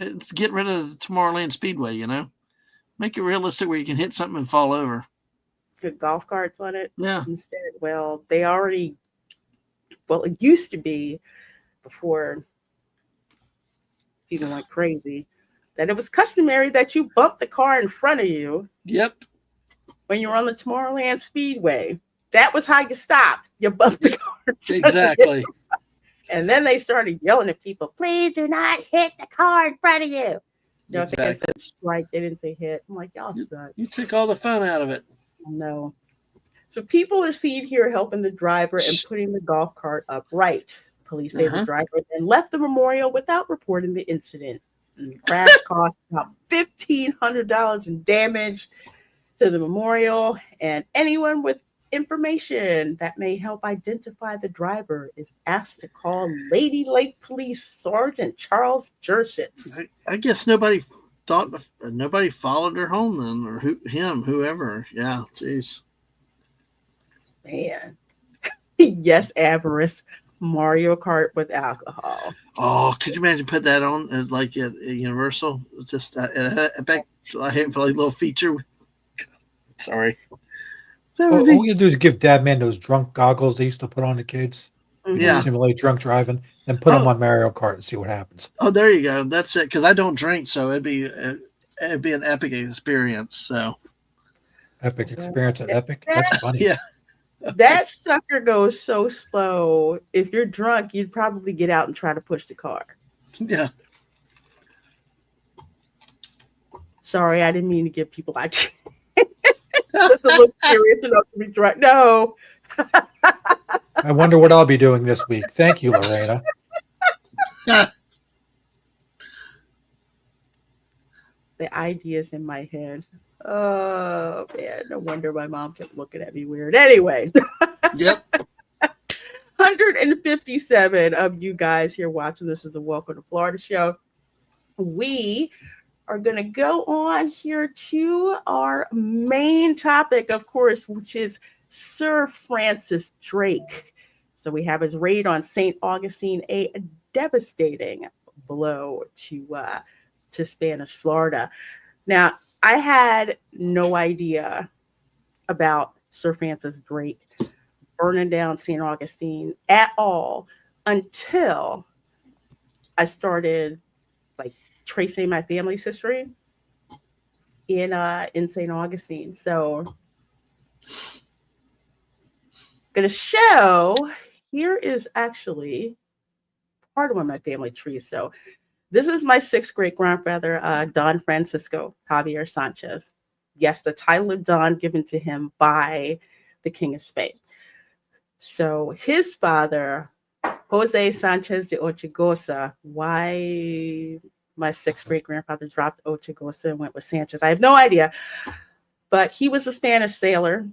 It's get rid of the Tomorrowland Speedway, Make it realistic where you can hit something and fall over. Good golf carts on it Yeah. instead. Well, it used to be before people went crazy that it was customary that you bump the car in front of you Yep. when you were on the Tomorrowland Speedway. That was how you stopped. You bumped the car in front of you. Exactly. And then they started yelling at people, please do not hit the car in front of you. No, if they said strike, they didn't say hit. I'm like, y'all suck. You took all the fun out of it. No. So people are seen here helping the driver and putting the golf cart upright. Police say the driver then left the memorial without reporting the incident. And the crash cost about $1,500 in damage to the memorial. And anyone with information that may help identify the driver is asked to call Lady Lake Police Sergeant Charles Jershitz. I guess nobody followed her home then, or whoever. Yeah, jeez. Man. Yes, avarice. Mario Kart with alcohol. Oh, could you imagine put that on like at Universal? Just I bet I have like a little feature. Sorry. All you do is give Dad Man those drunk goggles they used to put on the kids. Yeah. Simulate drunk driving, then put them on Mario Kart and see what happens. Oh, there you go. That's it. Because I don't drink, so it'd be an epic experience. So epic experience at Epic. That's funny. Yeah. That sucker goes so slow. If you're drunk, you'd probably get out and try to push the car. Yeah. Sorry, I didn't mean to give people ideas. Just to look serious enough to be drunk. No. I wonder what I'll be doing this week. Thank you, LaReina. The ideas in my head. Oh, man. No wonder my mom kept looking at me weird. Anyway. Yep. 157 of you guys here watching this is a Welcome to Florida show. We are going to go on here to our main topic, of course, which is Sir Francis Drake. So we have his raid on St. Augustine, a devastating blow to Spanish Florida. Now, I had no idea about Sir Francis Drake burning down St. Augustine at all until I started like tracing my family's history in St. Augustine. So gonna show here is actually part of one of my family trees. So this is my sixth great grandfather, Don Francisco Javier Sanchez. Yes, the title of Don given to him by the King of Spain. So his father, Jose Sanchez de Ortigosa, why my sixth great grandfather dropped Ortigosa and went with Sanchez, I have no idea. But he was a Spanish sailor,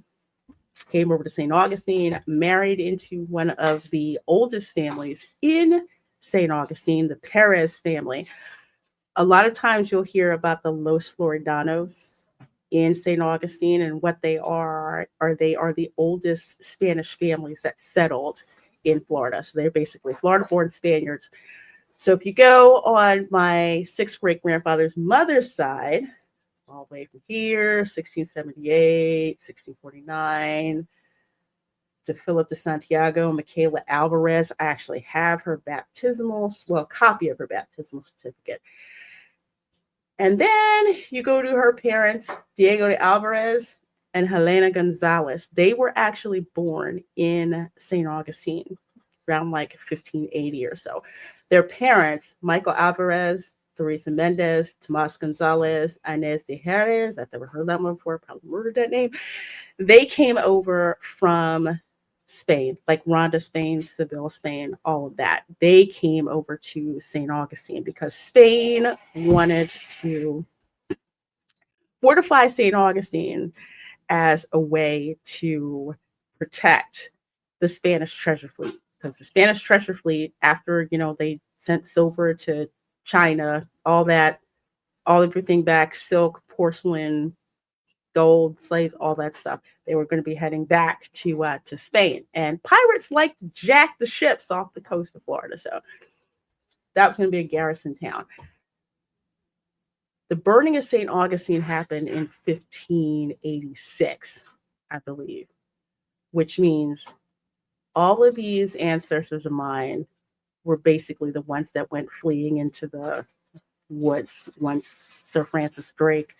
came over to St. Augustine, married into one of the oldest families in St. Augustine, the Perez family. A lot of times you'll hear about the Los Floridanos in St. Augustine, and what they are they are the oldest Spanish families that settled in Florida. So they're basically Florida-born Spaniards. So if you go on my sixth great grandfather's mother's side, all the way from here, 1678, 1649, to Philip de Santiago, Michaela Alvarez. I actually have her copy of her baptismal certificate. And then you go to her parents, Diego de Alvarez and Helena Gonzalez. They were actually born in St. Augustine around like 1580 or so. Their parents, Michael Alvarez, Teresa Mendez, Tomas Gonzalez, Inez de Jerez, I've never heard that one before, probably murdered that name. They came over from Spain, like Ronda, Spain, Seville, Spain, all of that. They came over to St. Augustine because Spain wanted to fortify St. Augustine as a way to protect the Spanish treasure fleet. Because the Spanish treasure fleet, after, they sent silver to China, everything back, silk, porcelain, gold, slaves, all that stuff. They were going to be heading back to Spain, and pirates like to jack the ships off the coast of Florida. So that was going to be a garrison town. The burning of St. Augustine happened in 1586. I believe, which means all of these ancestors of mine were basically the ones that went fleeing into the woods once Sir Francis Drake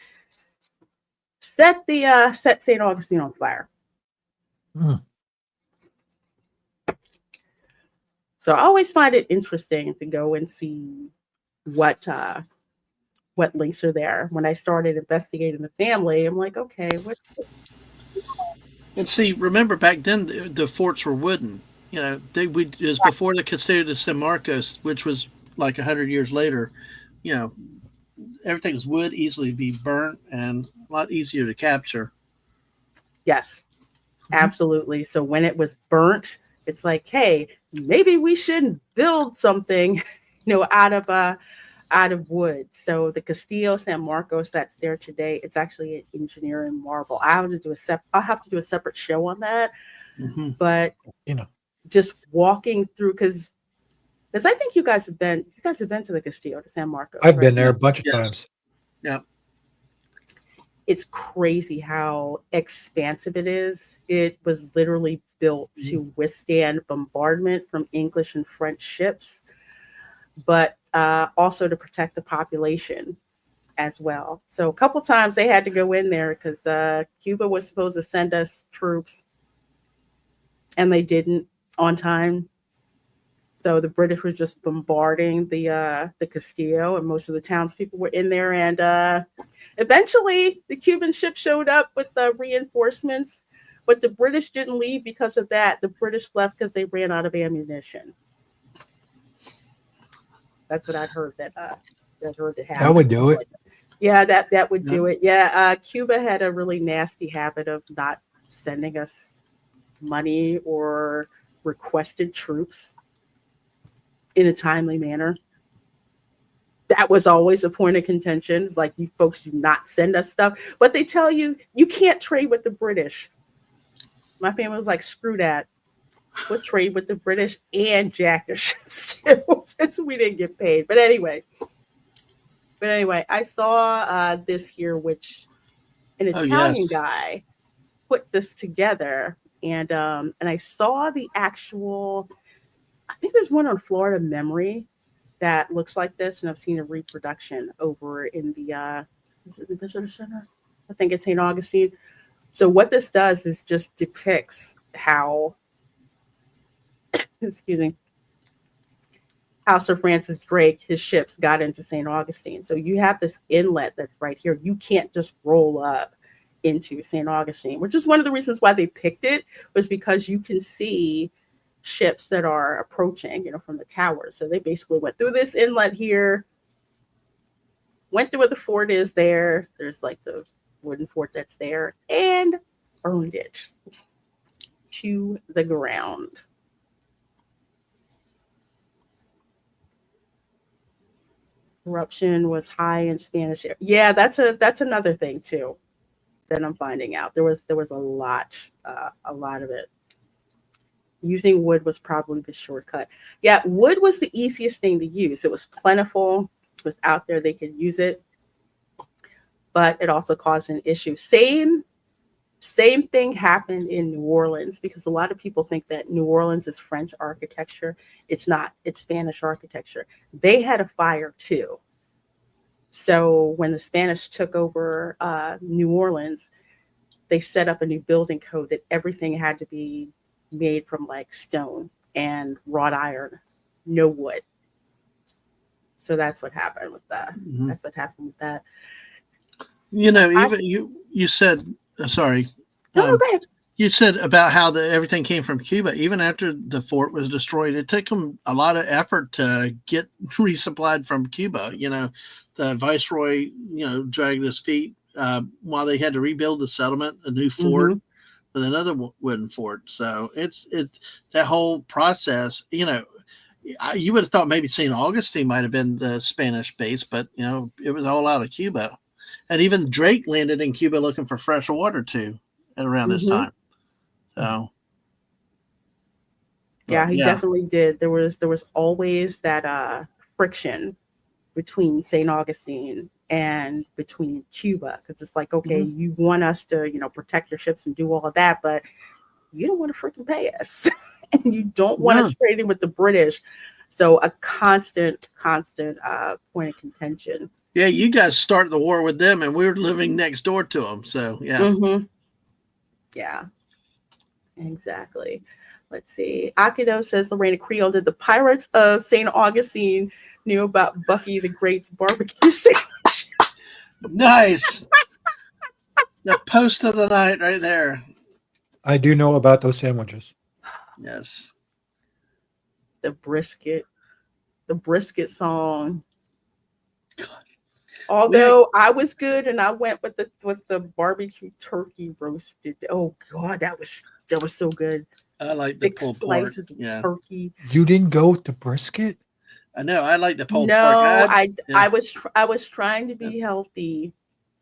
set St. Augustine on fire. Mm. So I always find it interesting to go and see what links are there. When I started investigating the family, I'm like, okay, what? And see, remember back then the forts were wooden. You know, it was before the Castillo de San Marcos, which was like 100 years later. You know, everything was wood, easily be burnt, and a lot easier to capture. Yes, absolutely. So when it was burnt, it's like, hey, maybe we shouldn't build something, out of wood. So the Castillo San Marcos that's there today, it's actually an engineering marvel. I'll have to do a separate show on that. Mm-hmm. But just walking through, because I think you guys have been to the Castillo de San Marcos. I've been there a bunch of times. Yeah. It's crazy how expansive it is. It was literally built to withstand bombardment from English and French ships, but also to protect the population as well. So a couple times they had to go in there because Cuba was supposed to send us troops, and they didn't on time. So the British were just bombarding the Castillo, and most of the townspeople were in there. And eventually, the Cuban ship showed up with the reinforcements, but the British didn't leave because of that. The British left because they ran out of ammunition. That's what I'd heard that happened. That would do it. Yeah, that would do it. Yeah, Cuba had a really nasty habit of not sending us money or requested troops in a timely manner. That was always a point of contention. It's like, you folks do not send us stuff, but they tell you can't trade with the British. My family was like, screw that. We'll trade with the British and jack their ships too, since we didn't get paid. But anyway, I saw this here, which an Italian guy put this together, and I saw the actual. I think there's one on Florida Memory that looks like this, and I've seen a reproduction over in the Visitor Center. I think it's St. Augustine. So what this does is just depicts how, how Sir Francis Drake, his ships got into St. Augustine. So you have this inlet that's right here. You can't just roll up into St. Augustine, which is one of the reasons why they picked it, was because you can see ships that are approaching, from the towers. So they basically went through this inlet here, went through where the fort is there. There's like the wooden fort that's there, and burned it to the ground. Corruption was high in Spanish. Yeah, that's another thing too that I'm finding out. There was a lot of it. Using wood was probably the shortcut. Yeah, wood was the easiest thing to use. It was plentiful. It was out there. They could use it. But it also caused an issue. Same thing happened in New Orleans, because a lot of people think that New Orleans is French architecture. It's not. It's Spanish architecture. They had a fire too. So when the Spanish took over New Orleans, they set up a new building code that everything had to be made from like stone and wrought iron, no wood. So that's what happened with that. Mm-hmm. That's what happened with that. Even you said, sorry. No, go ahead. You said about how everything came from Cuba. Even after the fort was destroyed, it took them a lot of effort to get resupplied from Cuba. The viceroy, dragged his feet while they had to rebuild the settlement, a new fort. Mm-hmm. With another wooden fort. So it's that whole process. You would have thought maybe St. Augustine might have been the Spanish base, but it was all out of Cuba. And even Drake landed in Cuba looking for fresh water too around this time. So yeah, he definitely did. There was always that friction between St. Augustine and between Cuba, because it's like, okay, you want us to, protect your ships and do all of that, but you don't want to freaking pay us, and you don't want us trading with the British. So a constant point of contention. Yeah, you guys started the war with them, and we were living next door to them. So yeah, yeah, exactly. Let's see. Akido says LaReina Creole, did the Pirates of St. Augustine knew about Bucky the Great's barbecue sandwich? Nice. The post of the night right there. I do know about those sandwiches. Yes. The brisket song. God. Although I was good and I went with the barbecue turkey roasted. Oh God, that was so good. I like the Big pulled slices pork. of turkey. You didn't go with the brisket? I know. I like the pulled pork. No, I was trying to be healthy,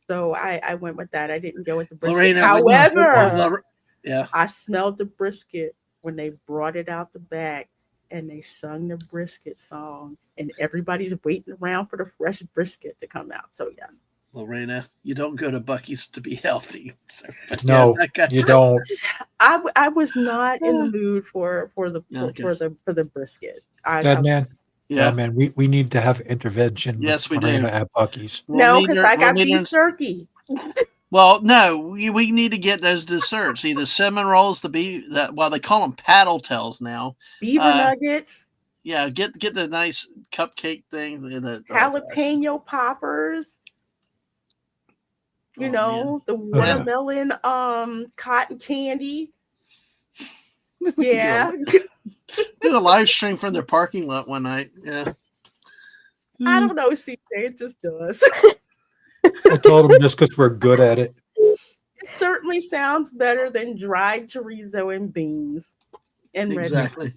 so I went with that. I didn't go with the brisket. LaReina, However, yeah, I smelled the brisket when they brought it out the bag and they sung the brisket song, and everybody's waiting around for the fresh brisket to come out. So yes. LaReina, you don't go to Buc-ee's to be healthy. So, no, yes, you don't. I was not in the mood for the brisket. Man, we need to have intervention. Yes, with we do. LaReina at Buc-ee's. No, because I got beef jerky. Well, no, we need to get those desserts. Either cinnamon rolls, they call them paddle tails now. Beaver nuggets. Yeah, get the nice cupcake thing. The jalapeno poppers. The watermelon cotton candy. Yeah. Did a live stream from their parking lot one night. Yeah. I don't know, CJ. It just does. I told them just because we're good at it. It certainly sounds better than dried chorizo and beans and exactly,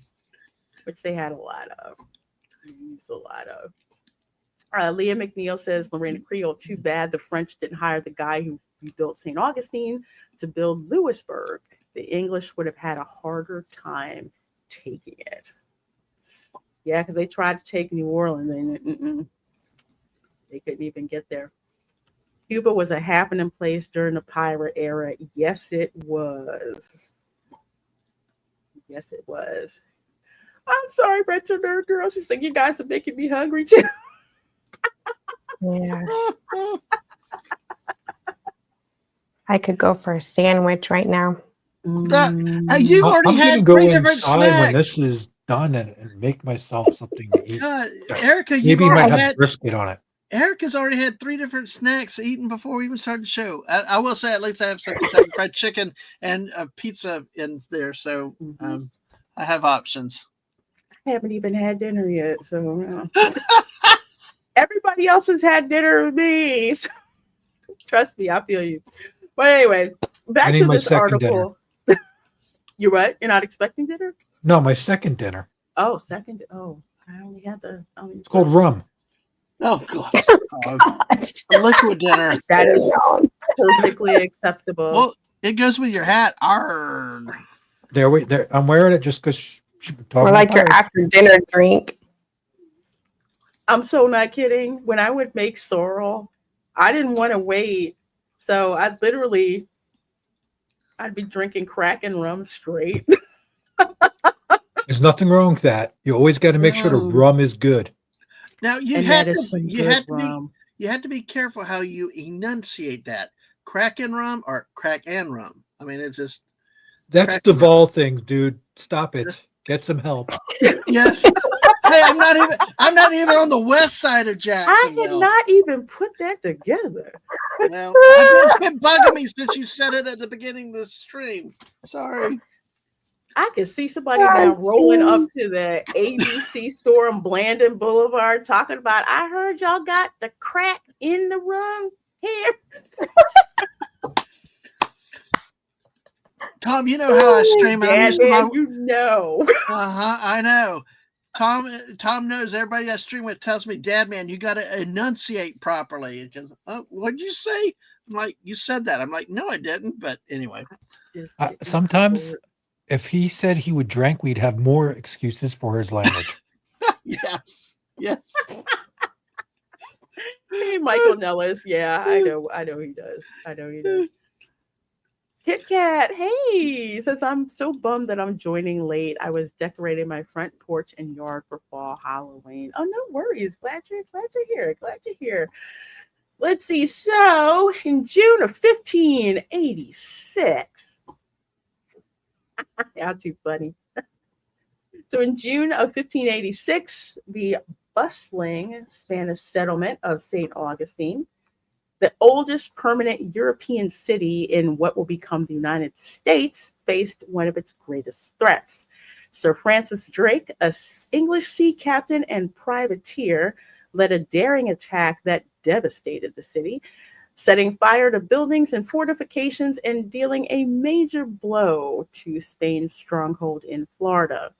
which they had a lot of. Used a lot of. Leah McNeil says, LaReina Creole, too bad the French didn't hire the guy who built St. Augustine to build Louisburg. The English would have had a harder time taking it. Yeah, because they tried to take New Orleans and they couldn't even get there. Cuba was a happening place during the pirate era. Yes, it was. Yes, it was. I'm sorry, Retro Nerd Girl. She's like, you guys are making me hungry too. Yeah. I could go for a sandwich right now. You've already had go 3 different inside snacks. when this is done and make myself something to eat. Erica, maybe you might have brisket on it. Erica's already had 3 different snacks eaten before we even started the show. I will say at least I have some Kentucky Fried Chicken and a pizza in there, so I have options. I haven't even had dinner yet, so everybody else has had dinner with me. So, trust me, I feel you. But anyway, back to this article. You what? You're not expecting dinner? No, my second dinner. Oh, second. Oh, I only had it's called rum. Oh, gosh. A liquid dinner. That is perfectly acceptable. Well, it goes with your hat. Arr. There, I'm wearing it just because or like your after dinner drink. I'm so not kidding. When I would make sorrel, I didn't want to wait. So I'd be drinking crack and rum straight. There's nothing wrong with that. You always got to make sure the rum is good. Now you have to be careful how you enunciate that. Crack and rum or crack and rum. I mean, it's just that's Duval things, dude. Stop it. Get some help. Yes. Hey, I'm not even on the west side of Jacksonville. I had not even put that together. Well, it's been bugging me since you said it at the beginning of the stream. Sorry. I can see somebody now rolling up to the ABC store on Blandon Boulevard talking about, I heard y'all got the crack in the rum here. Tom, you know how I stream. I know. Tom knows everybody I stream with tells me, Dad, man, you got to enunciate properly. Because, what'd you say? I'm like, you said that. I'm like, no, I didn't. But anyway. Sometimes if he said he would drink, we'd have more excuses for his language. Yes. Yes. Michael Nellis. Yeah, I know he does. I know he does. Kit Kat, hey, says I'm so bummed that I'm joining late. I was decorating my front porch and yard for fall Halloween. Oh, no worries. Glad you're here. Glad you're here. Let's see. So in June of 1586, how too funny. So in June of 1586, the bustling Spanish settlement of St. Augustine, the oldest permanent European city in what will become the United States, faced one of its greatest threats. Sir Francis Drake, an English sea captain and privateer, led a daring attack that devastated the city, setting fire to buildings and fortifications and dealing a major blow to Spain's stronghold in Florida.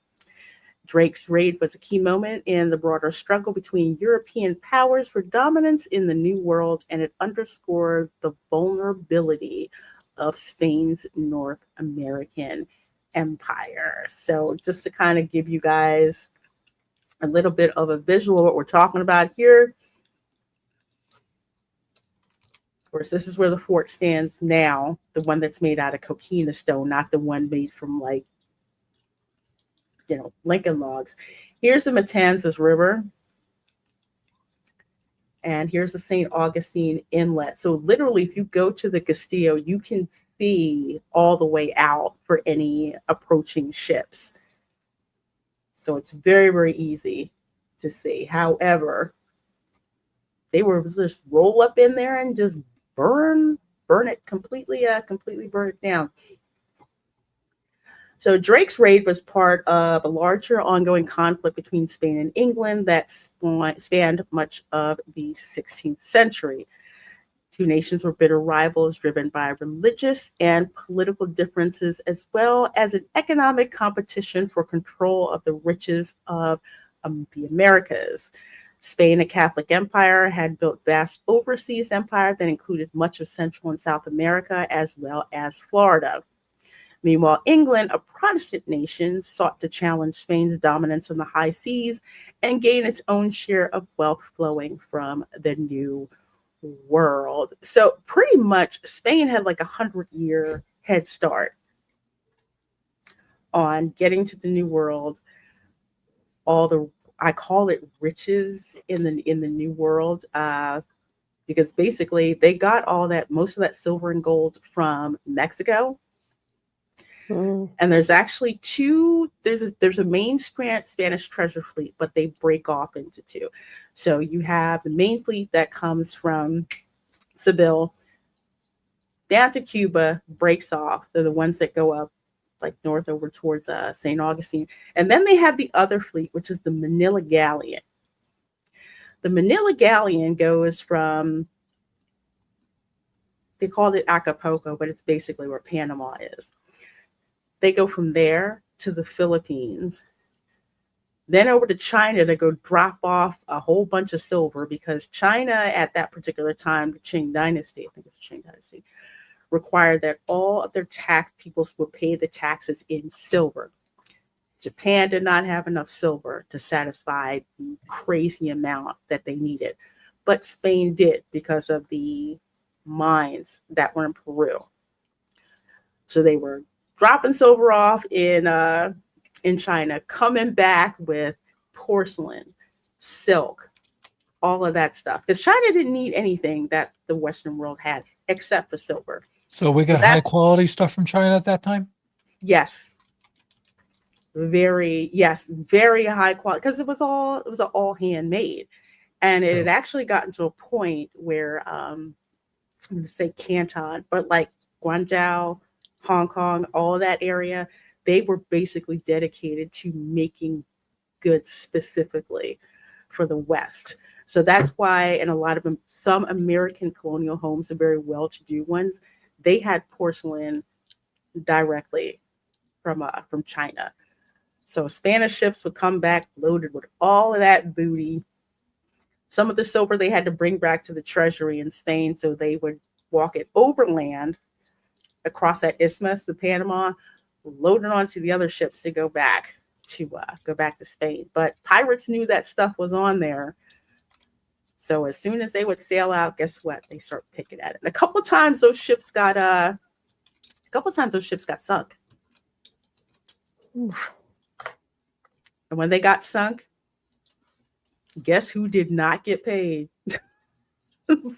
Drake's raid was a key moment in the broader struggle between European powers for dominance in the New World, and it underscored the vulnerability of Spain's North American empire. So just to kind of give you guys a little bit of a visual of what we're talking about here. Of course, this is where the fort stands now, the one that's made out of coquina stone, not the one made from Lincoln logs. Here's the Matanzas River. And here's the St. Augustine Inlet. So literally, if you go to the Castillo, you can see all the way out for any approaching ships. So it's very, very easy to see. However, they were just roll up in there and just burn it completely, burn it down. So Drake's raid was part of a larger ongoing conflict between Spain and England that spanned much of the 16th century. Two nations were bitter rivals driven by religious and political differences, as well as an economic competition for control of the riches of the Americas. Spain, a Catholic empire, had built vast overseas empire that included much of Central and South America, as well as Florida. Meanwhile, England, a Protestant nation, sought to challenge Spain's dominance on the high seas and gain its own share of wealth flowing from the New World. So pretty much Spain had like 100-year head start on getting to the New World. I call it riches in the New World, because basically they got most of that silver and gold from Mexico. And there's actually there's a main Spanish treasure fleet, but they break off into two. So you have the main fleet that comes from Seville down to Cuba, breaks off. They're the ones that go up like north over towards St. Augustine. And then they have the other fleet, which is the Manila Galleon. The Manila Galleon goes from, they called it Acapulco, but it's basically where Panama is. They go from there to the Philippines, then over to China to go drop off a whole bunch of silver, because China at that particular time, the Qing Dynasty, I think it's the Qing Dynasty, required that all of their tax peoples would pay the taxes in silver. Japan did not have enough silver to satisfy the crazy amount that they needed, but Spain did because of the mines that were in Peru. So they were dropping silver off in China, coming back with porcelain, silk, all of that stuff. Because China didn't need anything that the Western world had except for silver. So we got high quality stuff from China at that time? Yes. Very high quality, because it was all handmade. And it had actually gotten to a point where I'm going to say Canton, but like Guangzhou, Hong Kong, all of that area, they were basically dedicated to making goods specifically for the West. So that's why in a lot of them, some American colonial homes, the very well-to-do ones, they had porcelain directly from China. So Spanish ships would come back loaded with all of that booty. Some of the silver they had to bring back to the treasury in Spain, so they would walk it overland across that isthmus, the Panama, loaded onto the other ships to go back to Spain. But pirates knew that stuff was on there, So as soon as they would sail out, guess what? They start picking at it. And a couple times those ships got sunk. Oof. And when they got sunk, guess who did not get paid?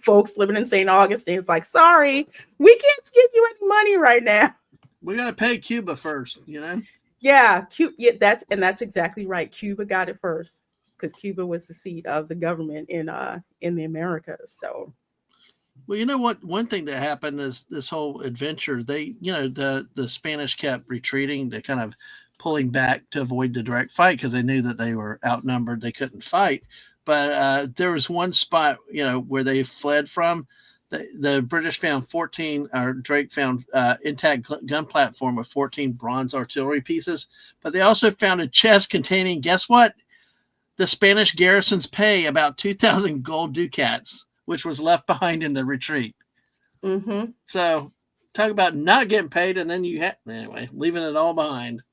Folks living in St. Augustine. It's like, sorry, we can't give you any money right now. We got to pay Cuba first, you know? Yeah, that's exactly right. Cuba got it first because Cuba was the seat of the government in the Americas. So, Well, you know what? One thing that happened is this whole adventure. They, the Spanish kept retreating, they kind of pulling back to avoid the direct fight because they knew that they were outnumbered. They couldn't fight. But there was one spot, where they fled from. The British found 14, or Drake found intact gun platform with 14 bronze artillery pieces. But they also found a chest containing, guess what? The Spanish garrison's pay, about 2,000 gold ducats, which was left behind in the retreat. mm-hmm. So talk about not getting paid, and then leaving it all behind.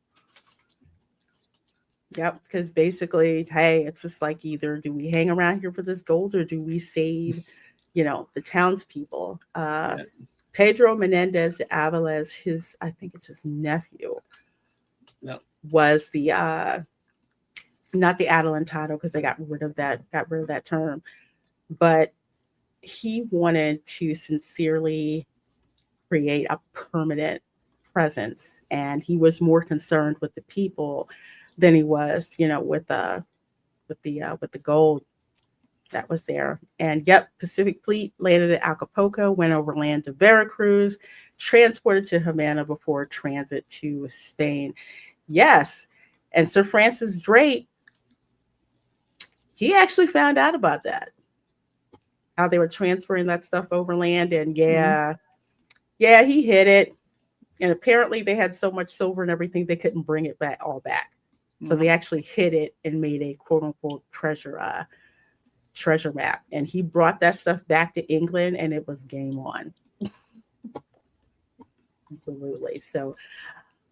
Yep, because basically, hey, it's just like either do we hang around here for this gold or do we save, the townspeople? Pedro Menendez de Aviles, I think it's his nephew, was the not the adelantado because they got rid of that term, but he wanted to sincerely create a permanent presence, and he was more concerned with the people than he was, with the gold that was there. And Pacific Fleet landed at Acapulco, went overland to Veracruz, transported to Havana before transit to Spain. Yes, and Sir Francis Drake, he actually found out about that, how they were transferring that stuff overland, and he hid it. And apparently they had so much silver and everything they couldn't bring it all back. So they actually hid it and made a quote unquote treasure map. And he brought that stuff back to England and it was game on. Absolutely. So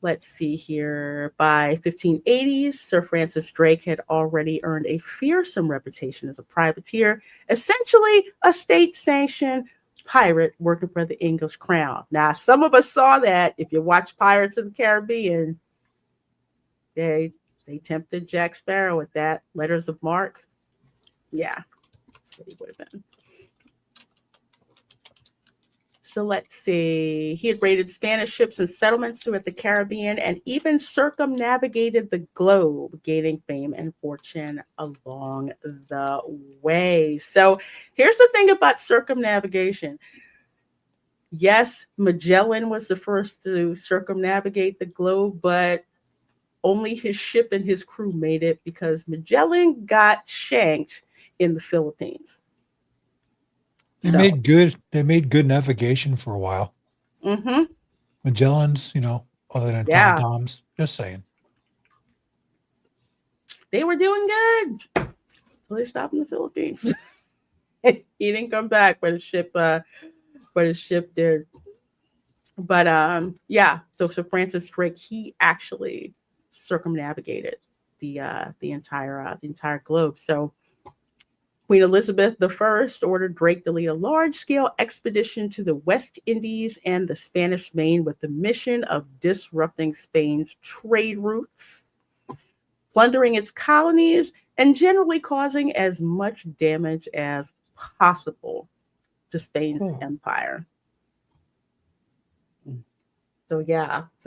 let's see here. By 1580s, Sir Francis Drake had already earned a fearsome reputation as a privateer, essentially a state-sanctioned pirate working for the English crown. Now, some of us saw that. If you watch Pirates of the Caribbean, they tempted Jack Sparrow with that. Letters of Marque. Yeah, that's what he would have been. So let's see. He had raided Spanish ships and settlements throughout the Caribbean and even circumnavigated the globe, gaining fame and fortune along the way. So here's the thing about circumnavigation. Yes, Magellan was the first to circumnavigate the globe, but only his ship and his crew made it because Magellan got shanked in the Philippines. They made good navigation for a while. Mm-hmm. Magellan's, other than tom-toms, just saying. They were doing good. So they stopped in the Philippines. He didn't come back, but his ship did. But so Sir Francis Drake, he actually circumnavigated the entire globe. So Queen Elizabeth I ordered Drake to lead a large-scale expedition to the West Indies and the Spanish Main with the mission of disrupting Spain's trade routes, plundering its colonies, and generally causing as much damage as possible to Spain's empire. So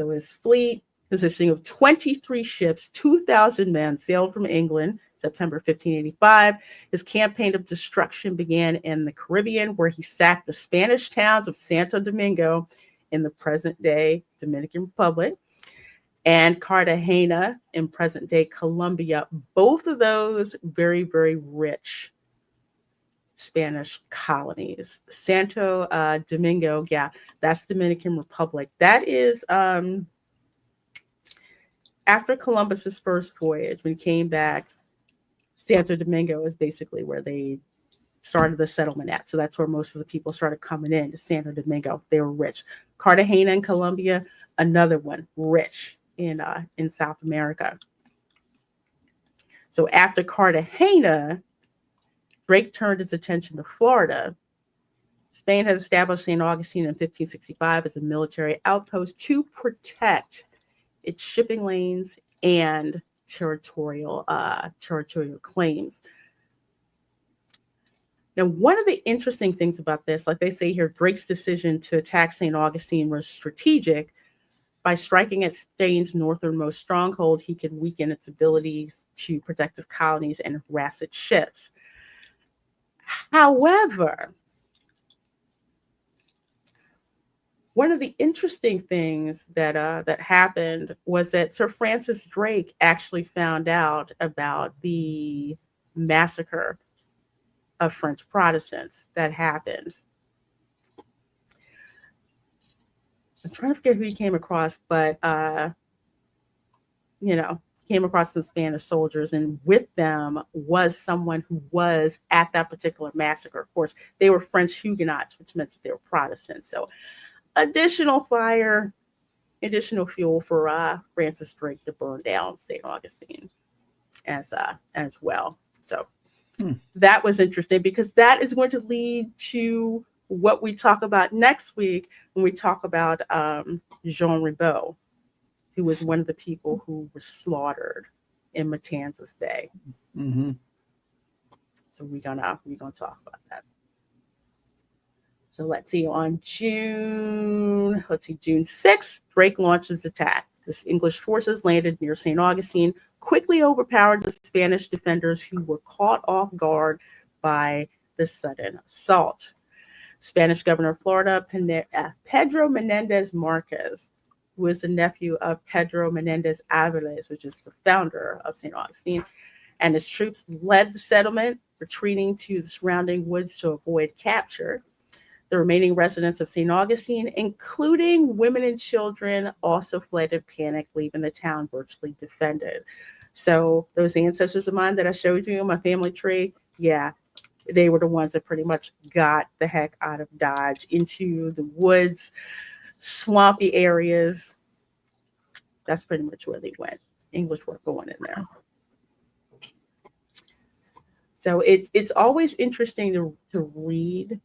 his fleet, consisting of 23 ships, 2,000 men, sailed from England September 1585. His campaign of destruction began in the Caribbean, where he sacked the Spanish towns of Santo Domingo in the present-day Dominican Republic and Cartagena in present-day Colombia. Both of those very, very rich Spanish colonies. Santo Domingo, that's Dominican Republic. That is after Columbus's first voyage, when he came back, Santo Domingo is basically where they started the settlement at. So that's where most of the people started coming in to Santo Domingo. They were rich. Cartagena in Colombia, another one, rich in South America. So after Cartagena, Drake turned his attention to Florida. Spain had established St. Augustine in 1565 as a military outpost to protect its shipping lanes and territorial claims. Now, one of the interesting things about this, like they say here, Drake's decision to attack St. Augustine was strategic. By striking at Spain's northernmost stronghold, he could weaken its abilities to protect his colonies and harass its ships. However, one of the interesting things that happened was that Sir Francis Drake actually found out about the massacre of French Protestants that happened. I'm trying to forget who he came across, but came across some Spanish soldiers, and with them was someone who was at that particular massacre. Of course, they were French Huguenots, which meant that they were Protestants. So additional fire, additional fuel for Francis Drake to burn down St. Augustine as well. So that was interesting, because that is going to lead to what we talk about next week when we talk about Jean Ribault, who was one of the people who was slaughtered in Matanzas Bay. Mm-hmm. So we're gonna talk about that. So let's see, on June 6th, Drake launched his attack. The English forces landed near St. Augustine, quickly overpowered the Spanish defenders, who were caught off guard by the sudden assault. Spanish governor of Florida, Pedro Menendez Marquez, who is the nephew of Pedro Menendez Aviles, which is the founder of St. Augustine, and his troops led the settlement, retreating to the surrounding woods to avoid capture. The remaining residents of St. Augustine, including women and children, also fled in panic, leaving the town virtually defended. So those ancestors of mine that I showed you in my family tree, yeah, they were the ones that pretty much got the heck out of Dodge into the woods, swampy areas. That's pretty much where they went. English were going in there. So it's always interesting to read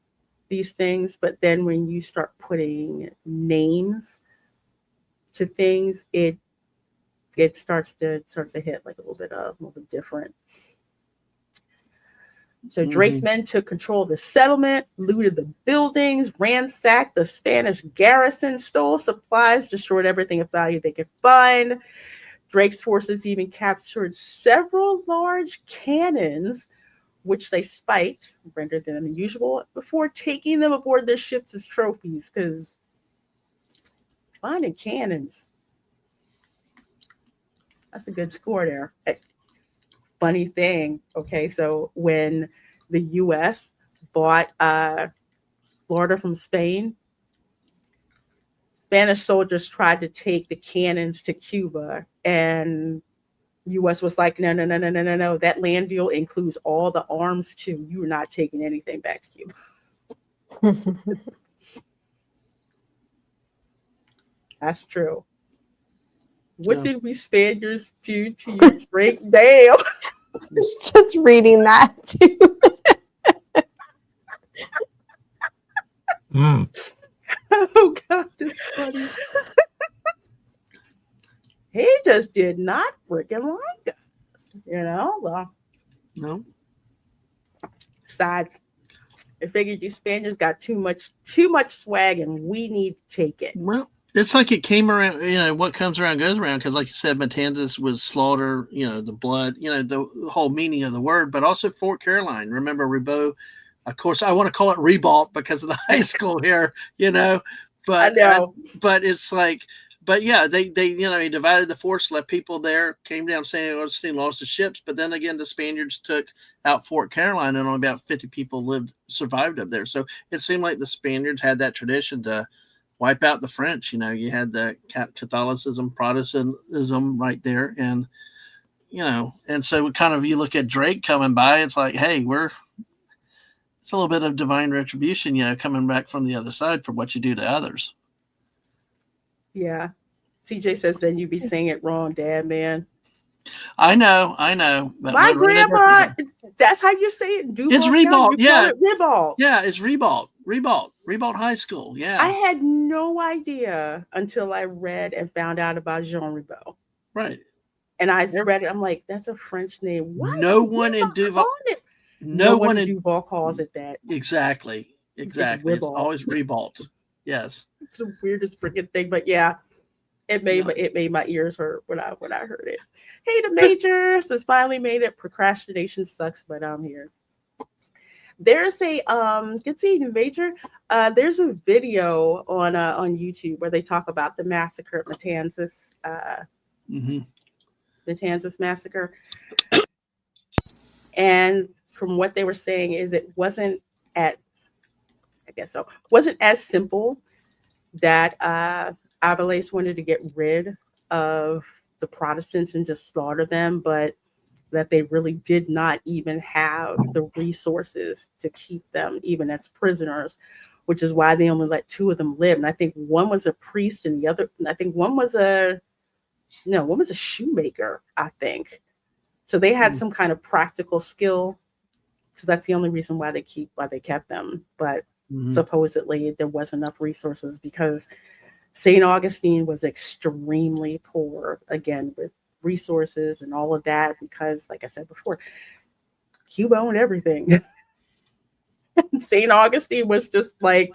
these things, but then when you start putting names to things, it starts to hit like a little bit different. So Drake's men took control of the settlement, looted the buildings, ransacked the Spanish garrison, stole supplies, destroyed everything of value they could find. Drake's forces even captured several large cannons, which they spiked, rendered them unusual, before taking them aboard their ships as trophies, because finding cannons, that's a good score there. Funny thing, okay, so when the U.S. bought Florida from Spain, Spanish soldiers tried to take the cannons to Cuba, and U.S. was like, no. That land deal includes all the arms too. You are not taking anything back to Cuba. That's true. What did we Spaniards do to you, Drake? Damn. Just reading that too. Oh God, this is funny. He just did not freaking like us, Well, no. Besides, I figured you Spaniards got too much swag, and we need to take it. Well, it's like it came around. What comes around goes around. Because, like you said, Matanzas was slaughter. The blood. The whole meaning of the word, but also Fort Caroline. Remember Ribault? Of course, I want to call it Ribault because of the high school here. But I know. But it's like. But yeah, they he divided the force, left people there, came down St. Augustine, lost the ships. But then again, the Spaniards took out Fort Caroline, and only about 50 people survived up there. So it seemed like the Spaniards had that tradition to wipe out the French. You had the Catholicism, Protestantism right there, and and so kind of you look at Drake coming by, it's like, hey, it's a little bit of divine retribution, coming back from the other side for what you do to others. Yeah. CJ says, then you be saying it wrong, Dad, man. I know. But My LaReina grandma, doesn't. that's how you say it. Duval It's County, Ribault. you call Yeah. it Ribault. Yeah, it's Ribault High School. Yeah. I had no idea until I read and found out about Jean Ribault. Right. And I read it. I'm like, that's a French name. Why No is one in Ribault Duval. calling it? No No one one in in Duval calls it that. Exactly. It's It's Ribault. always Ribault. Yes. It's the weirdest freaking thing, but yeah, it made my ears hurt when I heard it. Hey, the Majors has finally made it. Procrastination sucks, but I'm here. There's a good seeing Major. There's a video on YouTube where they talk about the massacre at Matanzas. Matanzas massacre, and from what they were saying is it wasn't wasn't as simple that Aviles wanted to get rid of the Protestants and just slaughter them, but that they really did not even have the resources to keep them even as prisoners, which is why they only let 2 of them live. And I think one was a priest and one was a shoemaker, I think. So they had some kind of practical skill, because that's the only reason why they kept them. But supposedly there wasn't enough resources because St. Augustine was extremely poor, again, with resources and all of that, because like I said before, Cuba owned everything. St. Augustine was just like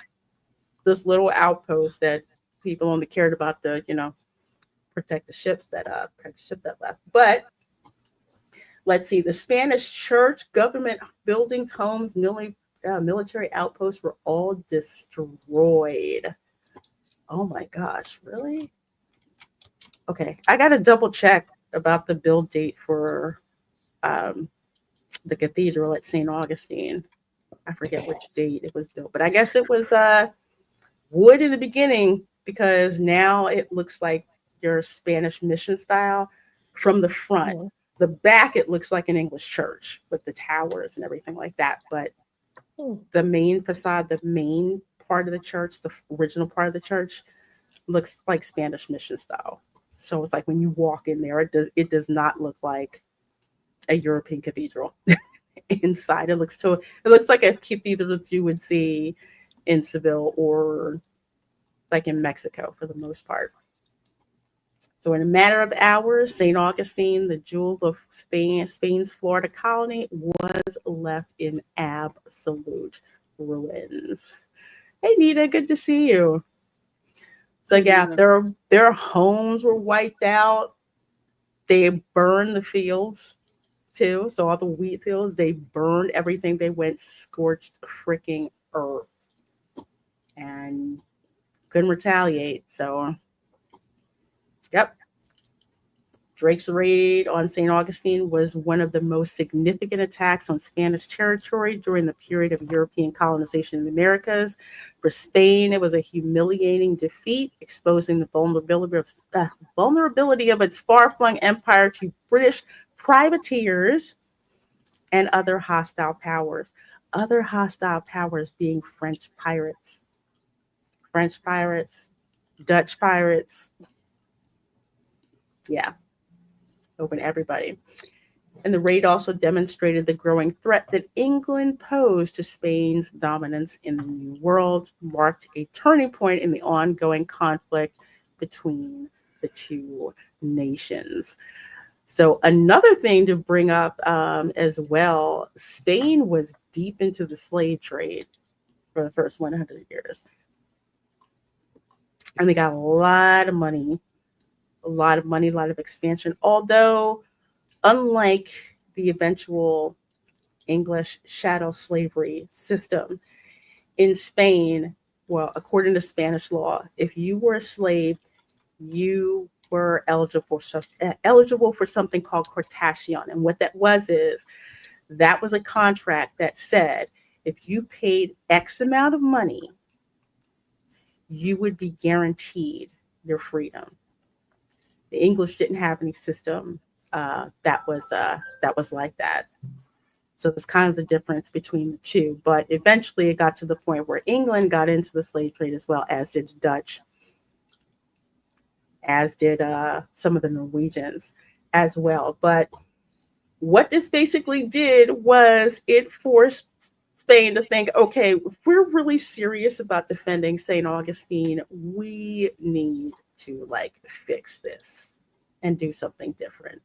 this little outpost that people only cared about protect the ships that left. But let's see, the Spanish church, government buildings, homes, military outposts were all destroyed. Oh my gosh, really? Okay, I got to double check about the build date for the cathedral at St. Augustine. I forget which date it was built, but I guess it was wood in the beginning, because now it looks like your Spanish mission style from the front. Mm-hmm. The back, it looks like an English church with the towers and everything like that. But the main facade, the main part of the church, the original part of the church, looks like Spanish mission style. So it's like when you walk in there, it does not look like a European cathedral. Inside, it looks like a cathedral that you would see in Seville or like in Mexico for the most part. So in a matter of hours, St. Augustine, the jewel of Spain's Florida colony, was left in absolute ruins. Hey, Nita, good to see you. So yeah, their homes were wiped out. They burned the fields too. So all the wheat fields, they burned everything. They went scorched freaking earth and couldn't retaliate. So, yep. Drake's raid on St. Augustine was one of the most significant attacks on Spanish territory during the period of European colonization in the Americas. For Spain, it was a humiliating defeat, exposing the vulnerability of its far-flung empire to British privateers and other hostile powers. Other hostile powers being French pirates, Dutch pirates. Yeah. Open everybody. And the raid also demonstrated the growing threat that England posed to Spain's dominance in the New World, marked a turning point in the ongoing conflict between the two nations. So another thing to bring up as well, Spain was deep into the slave trade for the first 100 years. And they got a lot of money, a lot of expansion. Although, unlike the eventual English chattel slavery system in Spain, well, according to Spanish law, if you were a slave, you were eligible for something called cortación. And what that was a contract that said if you paid X amount of money, you would be guaranteed your freedom. The English didn't have any system that was like that. So it's kind of the difference between the two. But eventually it got to the point where England got into the slave trade as well, as did Dutch, as did some of the Norwegians. as well. But what this basically did was it forced Spain to think, okay, if we're really serious about defending St. Augustine, we need to like fix this and do something different.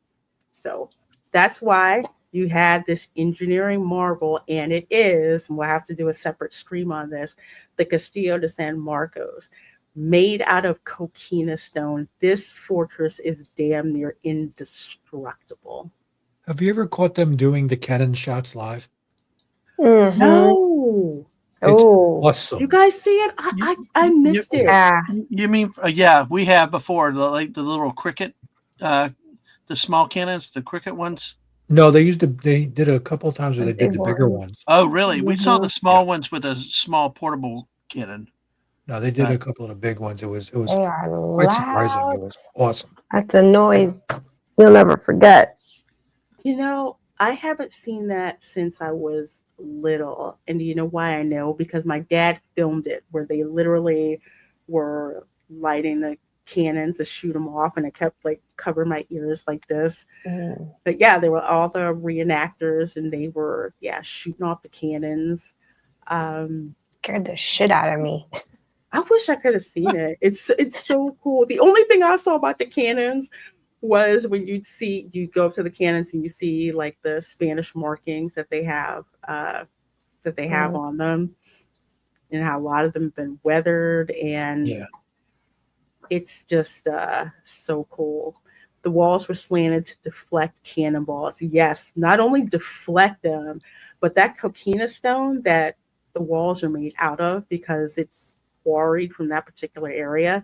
So that's why you had this engineering marvel, and it is, and we'll have to do a separate stream on this, the Castillo de San Marcos. Made out of coquina stone, this fortress is damn near indestructible. Have you ever caught them doing the cannon shots live? Mm-hmm. No. It's Oh, Did awesome. you guys see it? I missed it. yeah. You mean yeah? We have before like the little cricket, the small cannons, the cricket ones. No, they did a couple of times where The they did the big bigger ones. ones. Oh, really? We saw the Mhm. small ones with a small portable cannon. No, they did a couple of the big ones. It was They are quite surprising. It loud. was awesome. That's a noise you'll never forget. You know, I haven't seen that since I was little. And do you know why I know? Because my dad filmed it where they literally were lighting the cannons to shoot them off, and I kept like covering my ears like this. Mm. But yeah, they were all the reenactors, and they were shooting off the cannons. Scared the shit out of me. I wish I could have seen it. It's so cool. The only thing I saw about the cannons was when you go up to the cannons and you see like the Spanish markings that they have on them, and how a lot of them have been weathered, and Yeah. it's just so cool. The walls were slanted to deflect cannonballs. Yes, not only deflect them, but that coquina stone that the walls are made out of, because it's quarried from that particular area,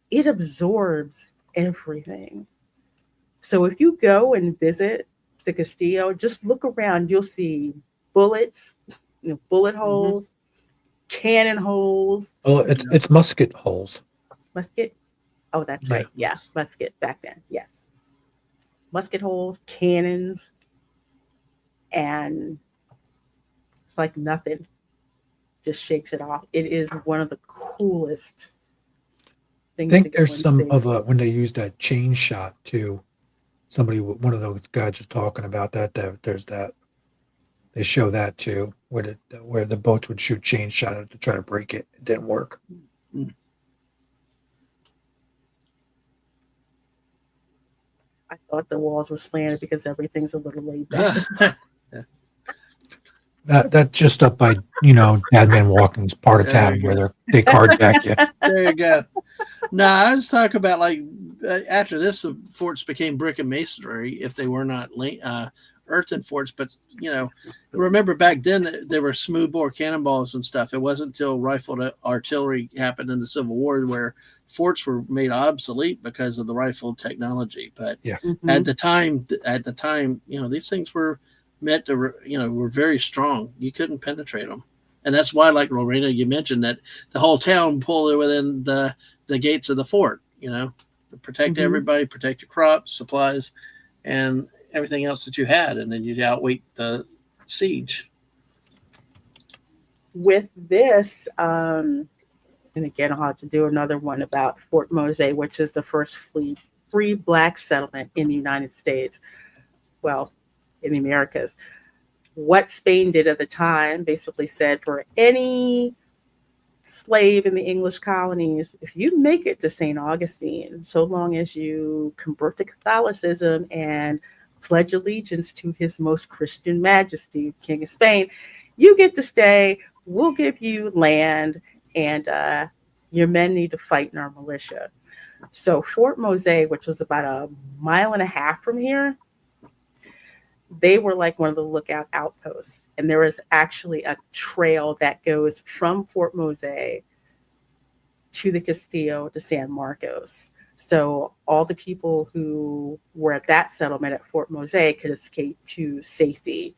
it absorbs everything. So if you go and visit the Castillo, just look around. You'll see bullets, bullet holes, cannon holes. Oh, it's musket holes. Musket. Oh, that's Yeah. right. Yeah, musket back then. Yes, musket holes, cannons, and it's like nothing just shakes it off. It is one of the coolest I things to think go there's and some see. of when they use that chain shot too. One of those guys was talking about that. There's that. They show that too, where the boats would shoot chain shot to try to break it. It didn't work. I thought the walls were slanted because everything's a little laid back. That's just up by Dadman Walking's part of There town you where they carjack you. There you go. No, I was talking about like after this, the forts became brick and masonry if they were not earthen forts. But remember back then there were smoothbore cannonballs and stuff. It wasn't until rifled artillery happened in the Civil War where forts were made obsolete because of the rifle technology. But Yeah. at the time, these things were meant to, were very strong. You couldn't penetrate them. And that's why, like LaReina, you mentioned that the whole town pulled within the gates of the fort, to protect everybody, protect your crops, supplies, and everything else that you had. And then you'd outweight the siege. With this, and again, I'll have to do another one about Fort Mose, which is the first free black settlement in the United States. Well, in the Americas. What Spain did at the time basically said for any slave in the English colonies, if you make it to St. Augustine, so long as you convert to Catholicism and pledge allegiance to His Most Christian Majesty, King of Spain, you get to stay. We'll give you land, and your men need to fight in our militia. So Fort Mose, which was about a mile and a half from here, they were like one of the lookout outposts. And there is actually a trail that goes from Fort Mose to the Castillo de San Marcos. So all the people who were at that settlement at Fort Mose could escape to safety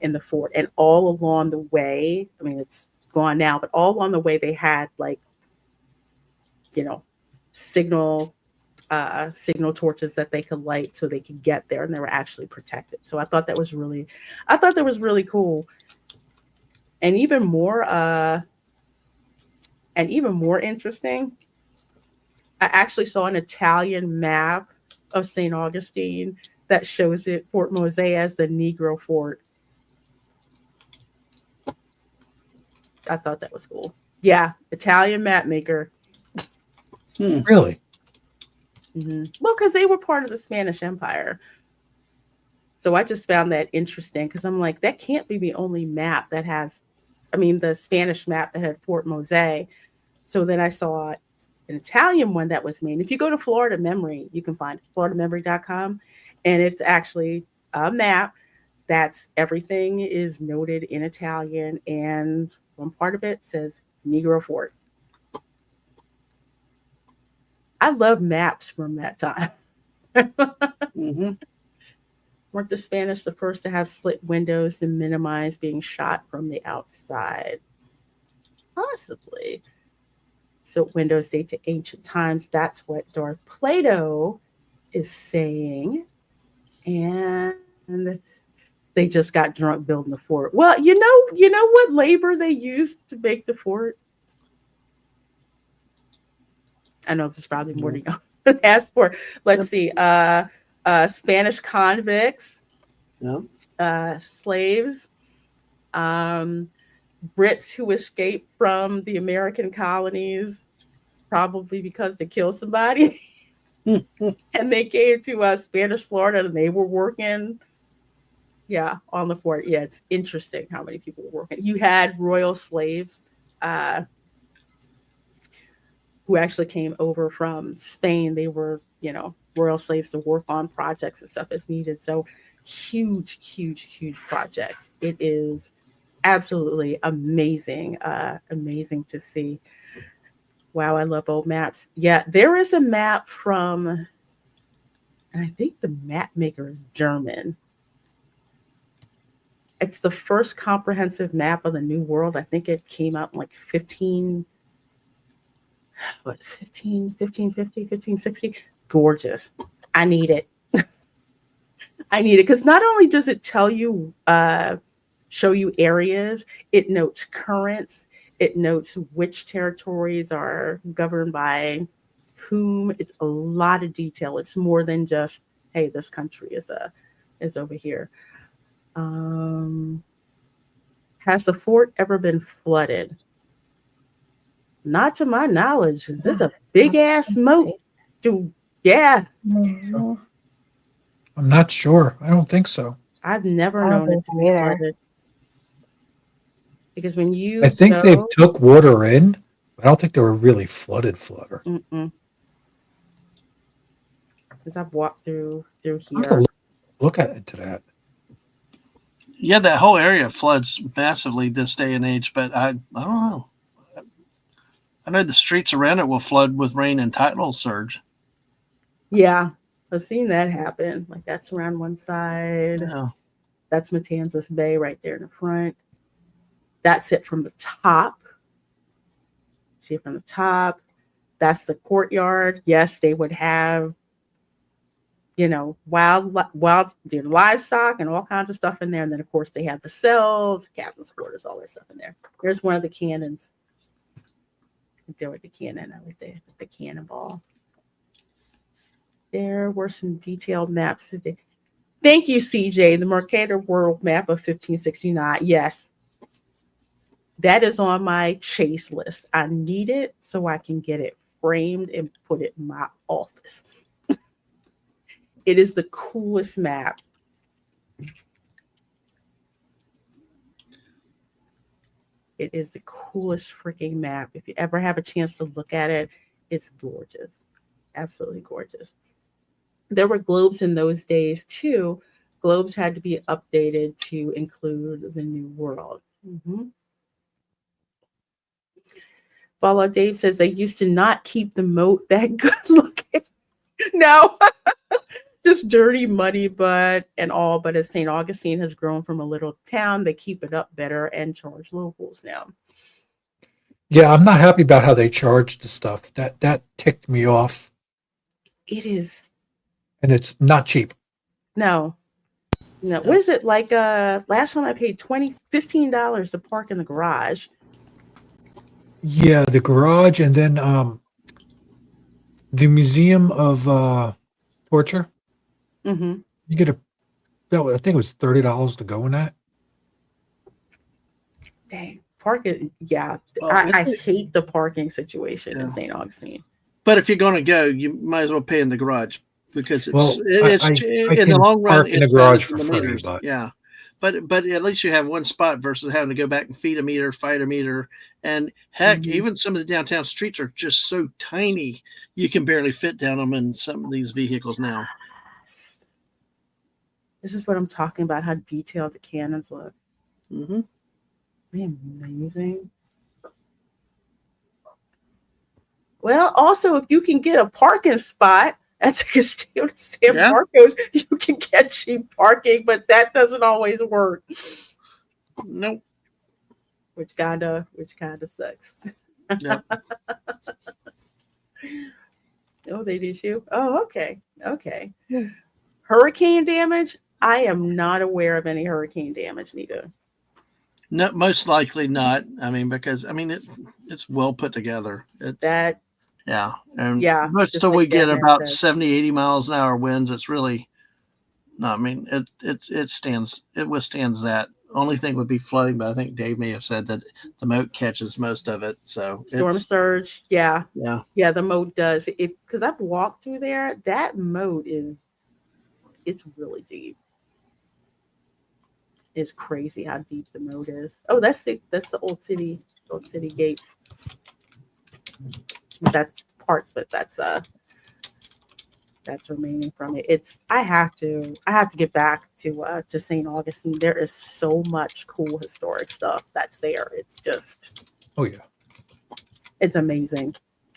in the fort. And all along the way, I mean, it's gone now, but all along the way, they had like, signal torches that they could light so they could get there, and they were actually protected. So I thought that was really cool. And even more interesting, I actually saw an Italian map of St. Augustine that shows it, Fort Mose, as the Negro Fort. I thought that was cool. Yeah, Italian map maker. Really? Well, because they were part of the Spanish Empire. So I just found that interesting because I'm like, that can't be the only map that has, I mean, the Spanish map that had Fort Mose. So then I saw an Italian one that was made. If you go to Florida Memory, you can find floridamemory.com, and it's actually a map that's everything is noted in Italian, and one part of it says Negro Fort. I love maps from that time. Weren't the Spanish the first to have slit windows to minimize being shot from the outside? Possibly. So windows date to ancient times. That's what Darth Plato is saying. And they just got drunk building the fort. Well, you know what labor they used to make the fort? I know this is probably more than you asked for. Let's see. Spanish convicts, slaves, Brits who escaped from the American colonies, probably because they killed somebody. And they came to Spanish Florida and they were working on the fort. Yeah, it's interesting how many people were working. You had royal slaves who actually came over from Spain. They were, royal slaves to work on projects and stuff as needed. So huge, huge, huge project. It is absolutely amazing. Amazing to see. Wow, I love old maps. Yeah, there is a map from, and I think the map maker is German. It's the first comprehensive map of the New World. I think it came out in like 1560. Gorgeous. I need it. I need it because not only does it tell you, show you areas, it notes currents, it notes which territories are governed by whom. It's a lot of detail. It's more than just, hey, this country is over here. Has the fort ever been flooded? Not to my knowledge. Is this a big ass moat? Yeah. I'm not sure. I don't think so. I've never known it to be flooded. Because when you I think they've took water in, but I don't think they were really flooded. Because I've walked through I'll here. have to look at into that. Yeah, that whole area floods massively this day and age, but I don't know. I know the streets around it will flood with rain and tidal surge. Yeah, I've seen that happen. Like that's around one side. Yeah. That's Matanzas Bay right there in the front. That's it from the top. See it from the top. That's the courtyard. Yes, they would have, wild livestock and all kinds of stuff in there. And then, of course, they have the cells, captain's quarters, all that stuff in there. There's one of the cannons. There with the cannon with the cannonball. There were some detailed maps today. Thank you, CJ. The Mercator World Map of 1569. Yes. That is on my chase list. I need it so I can get it framed and put it in my office. It is the coolest map. It is the coolest freaking map. If you ever have a chance to look at it, it's gorgeous. Absolutely gorgeous. There were globes in those days too. Globes had to be updated to include the New World. Fallout Dave says they used to not keep the moat that good looking. No, just dirty, muddy, but as St. Augustine has grown from a little town, they keep it up better and charge locals now. Yeah, I'm not happy about how they charge the stuff. That ticked me off. It is. And it's not cheap. No. What is it like? Last time I paid $15 to park in the garage. Yeah, the garage, and then the Museum of torture. Mm-hmm. You get I think it was $30 to go in that. Dang, parking. Yeah, Well, I hate the parking situation Yeah. in St. Augustine. But if you're going to go, you might as well pay in the garage because Well, it's I in the can long run park in the it's better garage than for the free, meters. but Yeah, but at least you have one spot versus having to go back and feed a meter, fight a meter, and heck, Mhm. even some of the downtown streets are just so tiny you can barely fit down them in some of these vehicles now. This is what I'm talking about. How detailed the cannons look. Mm-hmm. Amazing. Well, also, if you can get a parking spot at the Castillo de San Yeah. Marcos, you can get cheap parking, but that doesn't always work. Nope. Which kinda sucks. Yep. Oh, they did you? Oh, okay. Okay. Hmm. Hurricane damage? I am not aware of any hurricane damage, Nita. No, most likely not. I mean, because it's well put together. It's That, yeah, and yeah, most just till like we get Batman about said. 70, 80 miles an hour winds, it's really no. I mean, it withstands that. Only thing would be flooding, but I think Dave may have said that the moat catches most of it. So Storm it's surge. Yeah. yeah, Yeah, the moat does. It because I've walked through there. That moat it's really deep. It's crazy how deep the moat is. Oh, that's the old city gates. That's part, but that's remaining from it. It's I have to get back to St. Augustine. There is so much cool historic stuff that's there. It's just oh yeah. it's amazing.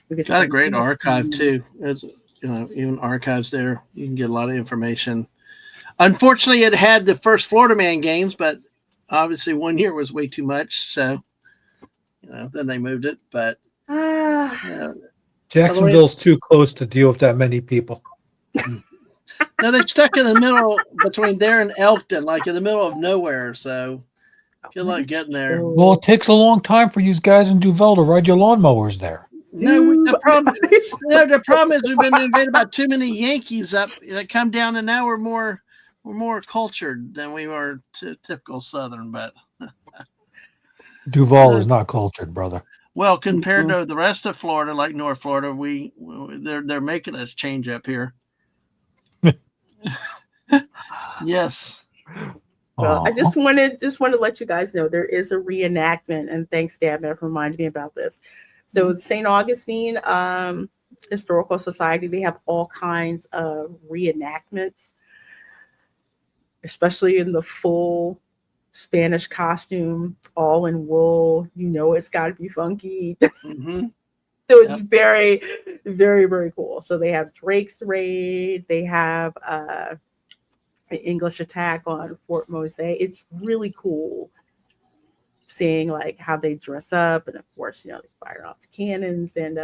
We could got a spend great too much archive time. too. As even archives there, you can get a lot of information. Unfortunately, it had the first Florida Man games, but obviously 1 year was way too much. So then they moved it. But Jacksonville's too close to deal with that many people. no, they stuck in the middle between there and Elkton, like in the middle of nowhere. So good luck getting there. Well, it takes a long time for you guys in Duval to ride your lawnmowers there. No, the problem is we've been invaded by too many Yankees up that come down, and now we're more cultured than we are typical Southern. But Duval is not cultured, brother. well, compared to the rest of Florida, like North Florida, they're making us change up here. Yes. Well, I just wanted to let you guys know there is a reenactment, and thanks, Dad, for reminding me about this. So, St. Augustine Historical Society, they have all kinds of reenactments, especially in the full Spanish costume, all in wool. It's got to be funky. Mm-hmm. So it's very, very, very cool. So they have Drake's Raid. They have an English attack on Fort Mose. It's really cool seeing like how they dress up, and of course, they fire off the cannons and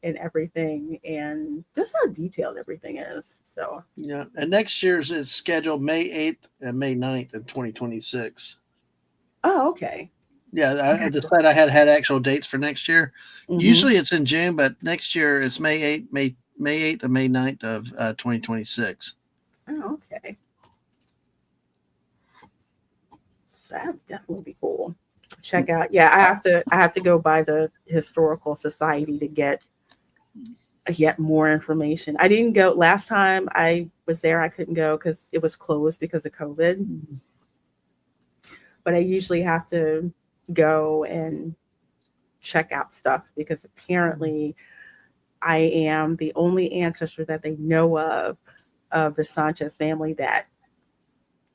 everything, and just how detailed everything is. So yeah, and next year's is scheduled May 8th and May 9th in 2026. Oh, okay. Yeah, I decided I had actual dates for next year. Mhm. Usually it's in June, but next year it's May 8th and May 9th of 2026. Oh, okay. So that would definitely be cool. Check out. Yeah, I have to go by the Historical Society to get yet more information. I didn't go last time I was there. I couldn't go because it was closed because of COVID. But I usually have to go and check out stuff because apparently I am the only ancestor that they know of the Sanchez family that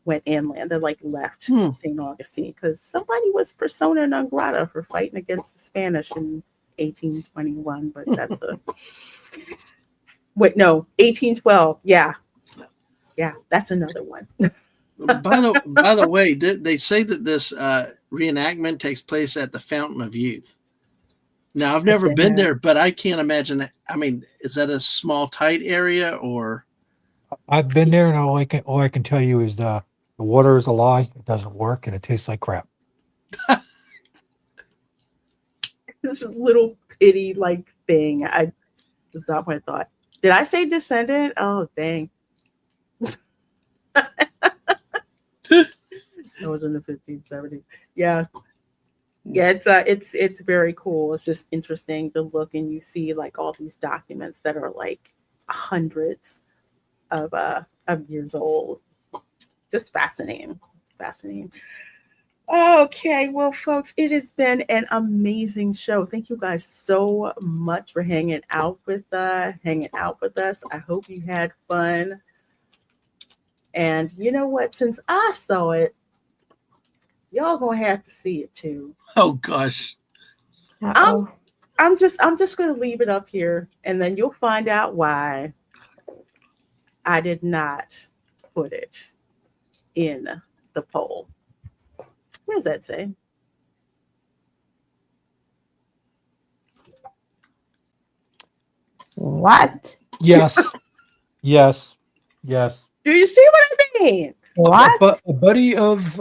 went inland, that like left St. Augustine because somebody was persona non grata for fighting against the Spanish in 1821. But that's a 1812. Yeah, that's another one. By the way, they say that this reenactment takes place at the Fountain of Youth. Now, I've never been there, but I can't imagine. I mean, is that a small, tight area or? I've been there, and all I can tell you is the water is a lie. It doesn't work, and it tastes like crap. This little pity like thing. I was not what I thought. Did I say descendant? Oh, dang. It was in the 50s, 70s. Yeah. Yeah, it's very cool. It's just interesting to look and you see like all these documents that are like hundreds of years old. Just fascinating. Fascinating. Okay, well, folks, it has been an amazing show. Thank you guys so much for hanging out with us. I hope you had fun. And you know what? Since I saw it, y'all gonna have to see it too. Oh gosh. Uh-oh. I'm just gonna leave it up here, and then you'll find out why I did not put it in the poll. What does that say? What? Yes. Yes. Yes. Do you see what I mean? What? But a buddy of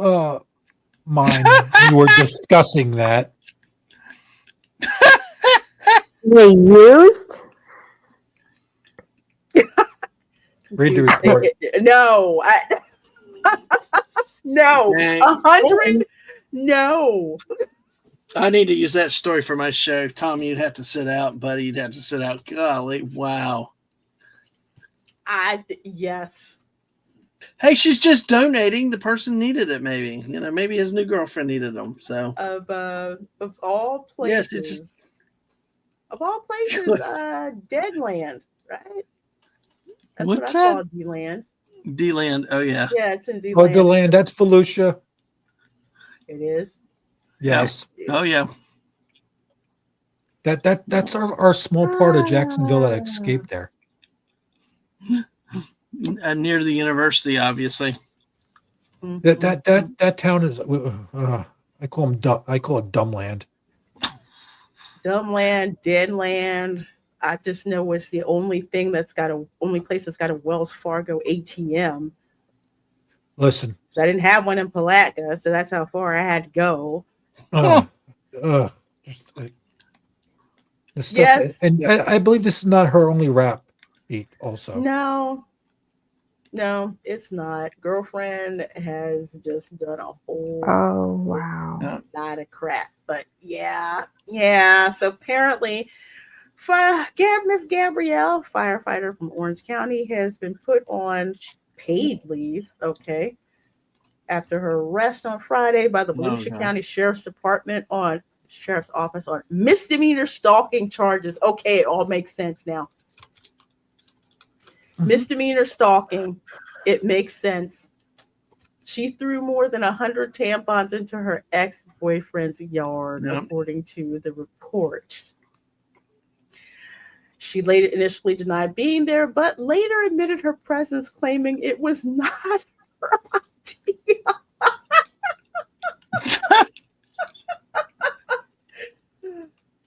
mine, we were discussing that. They used? Read the report. No, no, Dang. 100. No. I need to use that story for my show. Tom, you'd have to sit out. Buddy, you'd have to sit out. Golly, wow. Yes. Hey, she's just donating. The person needed it, maybe. Maybe his new girlfriend needed them. So Of all places. Yes, Of all places, Deadland, right? That's What's what I that? call D-Land. D-Land. Oh, yeah. Yeah, it's in D-Land. Oh, DeLand, that's Volusia. It is. Yes. Oh, yeah. That's our small part of Jacksonville that escaped there. Near the university, obviously. That town is I call it Dumbland. Dumbland, Deadland. I just know it's the only place that's got a Wells Fargo ATM. Listen. So I didn't have one in Palatka, so that's how far I had to go. Just like the stuff, Yes. and I believe this is not her only rap beat. Also, No, it's not. Girlfriend has just done a whole wow lot of crap. But yeah. So apparently, Miss Gabrielle, firefighter from Orange County, has been put on paid leave. Okay, after her arrest on Friday by the Volusia County Sheriff's Office on misdemeanor stalking charges. Okay, it all makes sense now. Misdemeanor stalking, it makes sense. She threw more than 100 tampons into her ex-boyfriend's yard, according to the report. She initially denied being there, but later admitted her presence, claiming it was not her idea.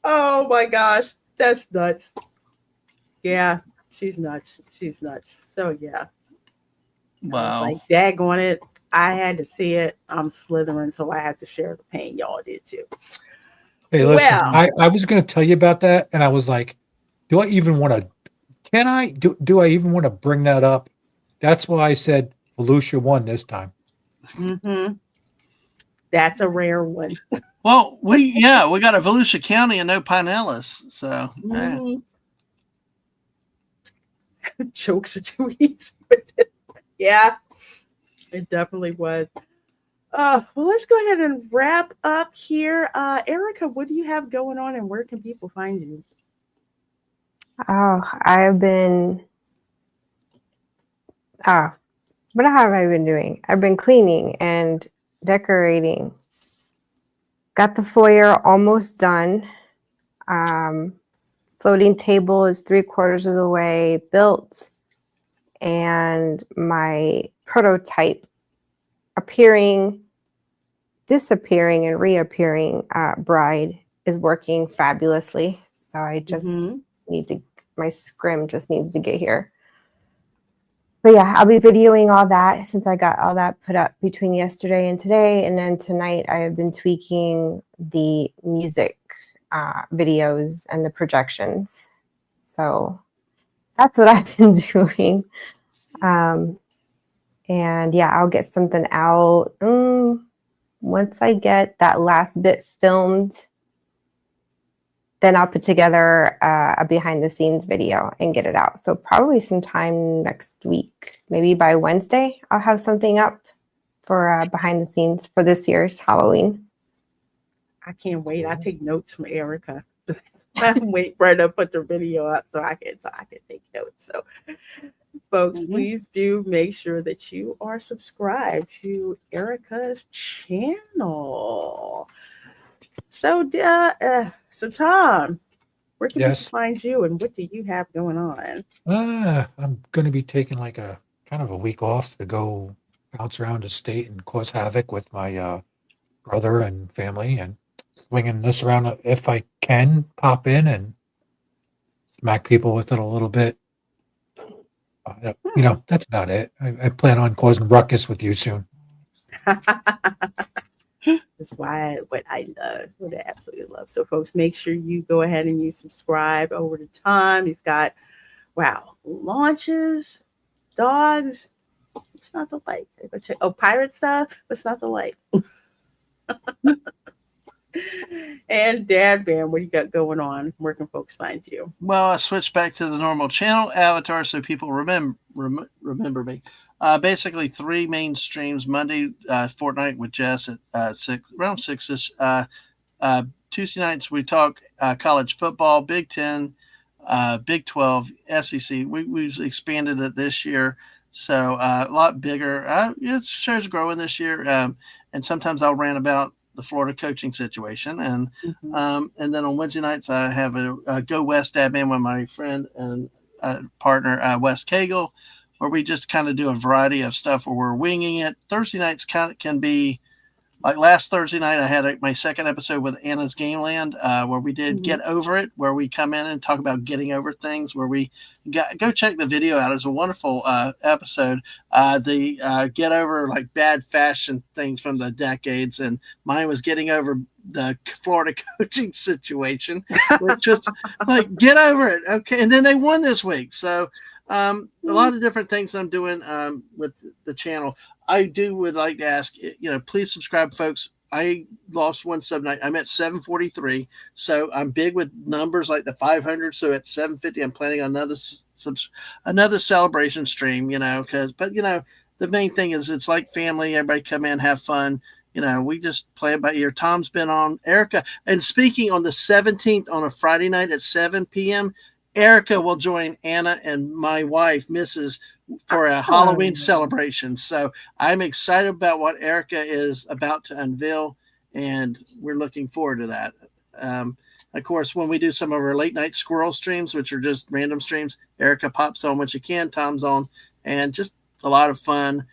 Oh my gosh, that's nuts. Yeah, she's nuts. So yeah. Wow. I was like, daggone it. I had to see it. I'm slithering, so I had to share the pain. Y'all did too. hey, listen, I was going to tell you about that, and I was like, do I even want to? Can I do I even want to bring that up? That's why I said Volusia won this time. Mm-hmm. That's a rare one. Well, we got a Volusia County and no Pinellas, so Jokes are too easy. Yeah, it definitely was. Well, let's go ahead and wrap up here. Erica, what do you have going on, and where can people find you? What have I been doing? I've been cleaning and decorating. Got the foyer almost done. Floating table is 3/4 of the way built. And my prototype disappearing and reappearing bride is working fabulously. So I just my scrim just needs to get here. But yeah, I'll be videoing all that since I got all that put up between yesterday and today. And then tonight I have been tweaking the music videos and the projections. So that's what I've been doing. And And yeah, I'll get something out once I get that last bit filmed. Then I'll put together a behind the scenes video and get it out. So probably sometime next week, maybe by Wednesday, I'll have something up for behind the scenes for this year's Halloween. I can't wait. I take notes from Erica. I'm waiting for her to put the video up so I can take notes. So folks, please do make sure that you are subscribed to Erica's channel. So Tom, where can we find you and what do you have going on? I'm going to be taking like a kind of a week off to go bounce around the state and cause havoc with my brother and family, and swinging this around if I can pop in and smack people with it a little bit. That's about it. I plan on causing ruckus with you soon. That's what I love, what I absolutely love. So folks, make sure you go ahead and you subscribe over to Tom. He's got, launches, dogs. It's not the like. Oh, pirate stuff. It's not the like. And Dad Bam, what do you got going on? Where can folks find you? Well, I switched back to the normal channel avatar so people remember me. Basically, 3 main streams: Monday, Fortnite with Jess at around 6ish. Tuesday nights we talk college football, Big 10, Big 12, SEC. We've expanded it this year, so a lot bigger. Show's growing this year, and sometimes I'll rant about the Florida coaching situation, and then on Wednesday nights I have a Go West Dad Man with my friend and partner Wes Cagle, where we just kind of do a variety of stuff where we're winging it. Thursday nights can be like last Thursday night. I had my second episode with Anna's Gameland, where we did Get Over It, where we come in and talk about getting over things. Where we go check the video out. It's a wonderful episode. The get over like bad fashion things from the decades, and mine was getting over the Florida coaching situation, which was like get over it, okay. And then they won this week, so. A lot of different things I'm doing with the channel. I would like to ask, please subscribe, folks. I lost one sub night. I'm at 743, so I'm big with numbers like the 500. So at 750, I'm planning on another celebration stream. The main thing is it's like family. Everybody come in, have fun. We just play it by ear. Tom's been on, Erica, and speaking on the 17th on a Friday night at 7 p.m. Erica will join Anna and my wife, Mrs., for a Halloween celebration. So I'm excited about what Erica is about to unveil, and we're looking forward to that. Of course, when we do some of our late night squirrel streams, which are just random streams, Erica pops on when she can, Tom's on, and just a lot of fun.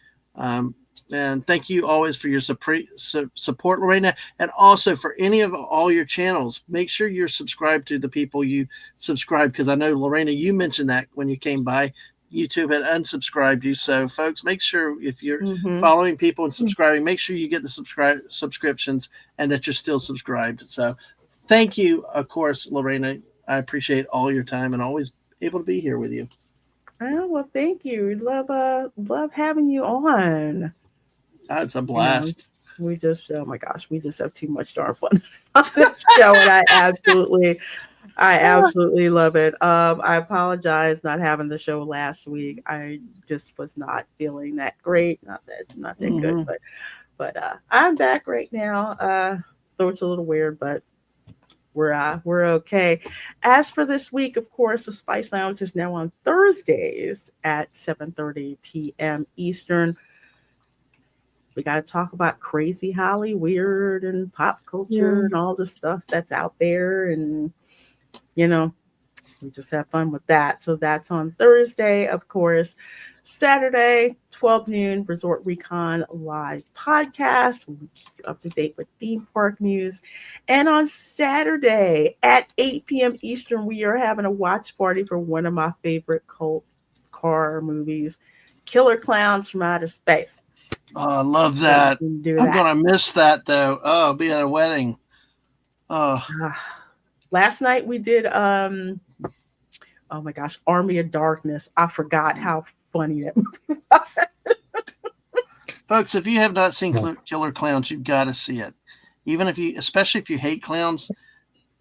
And thank you always for your support, LaReina, and also for any of all your channels. Make sure you're subscribed to the people you subscribe, because I know, LaReina, you mentioned that when you came by, YouTube had unsubscribed you. So, folks, make sure if you're following people and subscribing, make sure you get the subscriptions and that you're still subscribed. So, thank you, of course, LaReina. I appreciate all your time and always able to be here with you. Oh, well, thank you. We love having you on. It's a blast. We just, oh my gosh, we just have too much darn fun on this show, and I absolutely love it. I apologize not having the show last week. I just was not feeling that great, not that good, but I'm back right now. Though it's a little weird, but we're okay. As for this week, of course, the Spice Lounge is now on Thursdays at 7:30 p.m. Eastern. We got to talk about crazy Holly, weird, and pop culture and all the stuff that's out there. And, we just have fun with that. So that's on Thursday, of course. Saturday, 12 noon, Resort Recon Live podcast. We keep you up to date with theme park news. And on Saturday at 8 p.m. Eastern, we are having a watch party for one of my favorite cult horror movies, Killer Clowns from Outer Space. Oh, I love that. I'm going to miss that, though. Oh, I'll be at a wedding. Oh. Last night we did, oh my gosh, Army of Darkness. I forgot how funny that movie was. Folks, if you have not seen No. Killer Clowns, you've got to see it. Even if you, especially if you hate clowns,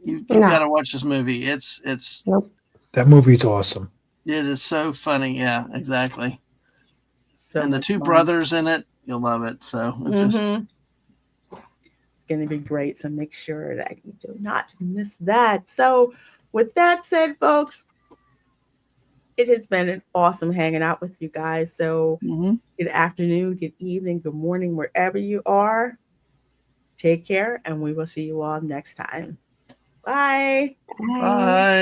you've No. got to watch this movie. It's Nope. That movie's awesome. it is so funny. Yeah, exactly. So And the much two fun. brothers in it, you'll love it. So it's just Mhm. It's going to be great. So make sure that you do not miss that. So, with that said, folks, it has been an awesome hanging out with you guys. So, mhm. good afternoon, good evening, good morning, wherever you are. Take care, and we will see you all next time. Bye. Bye.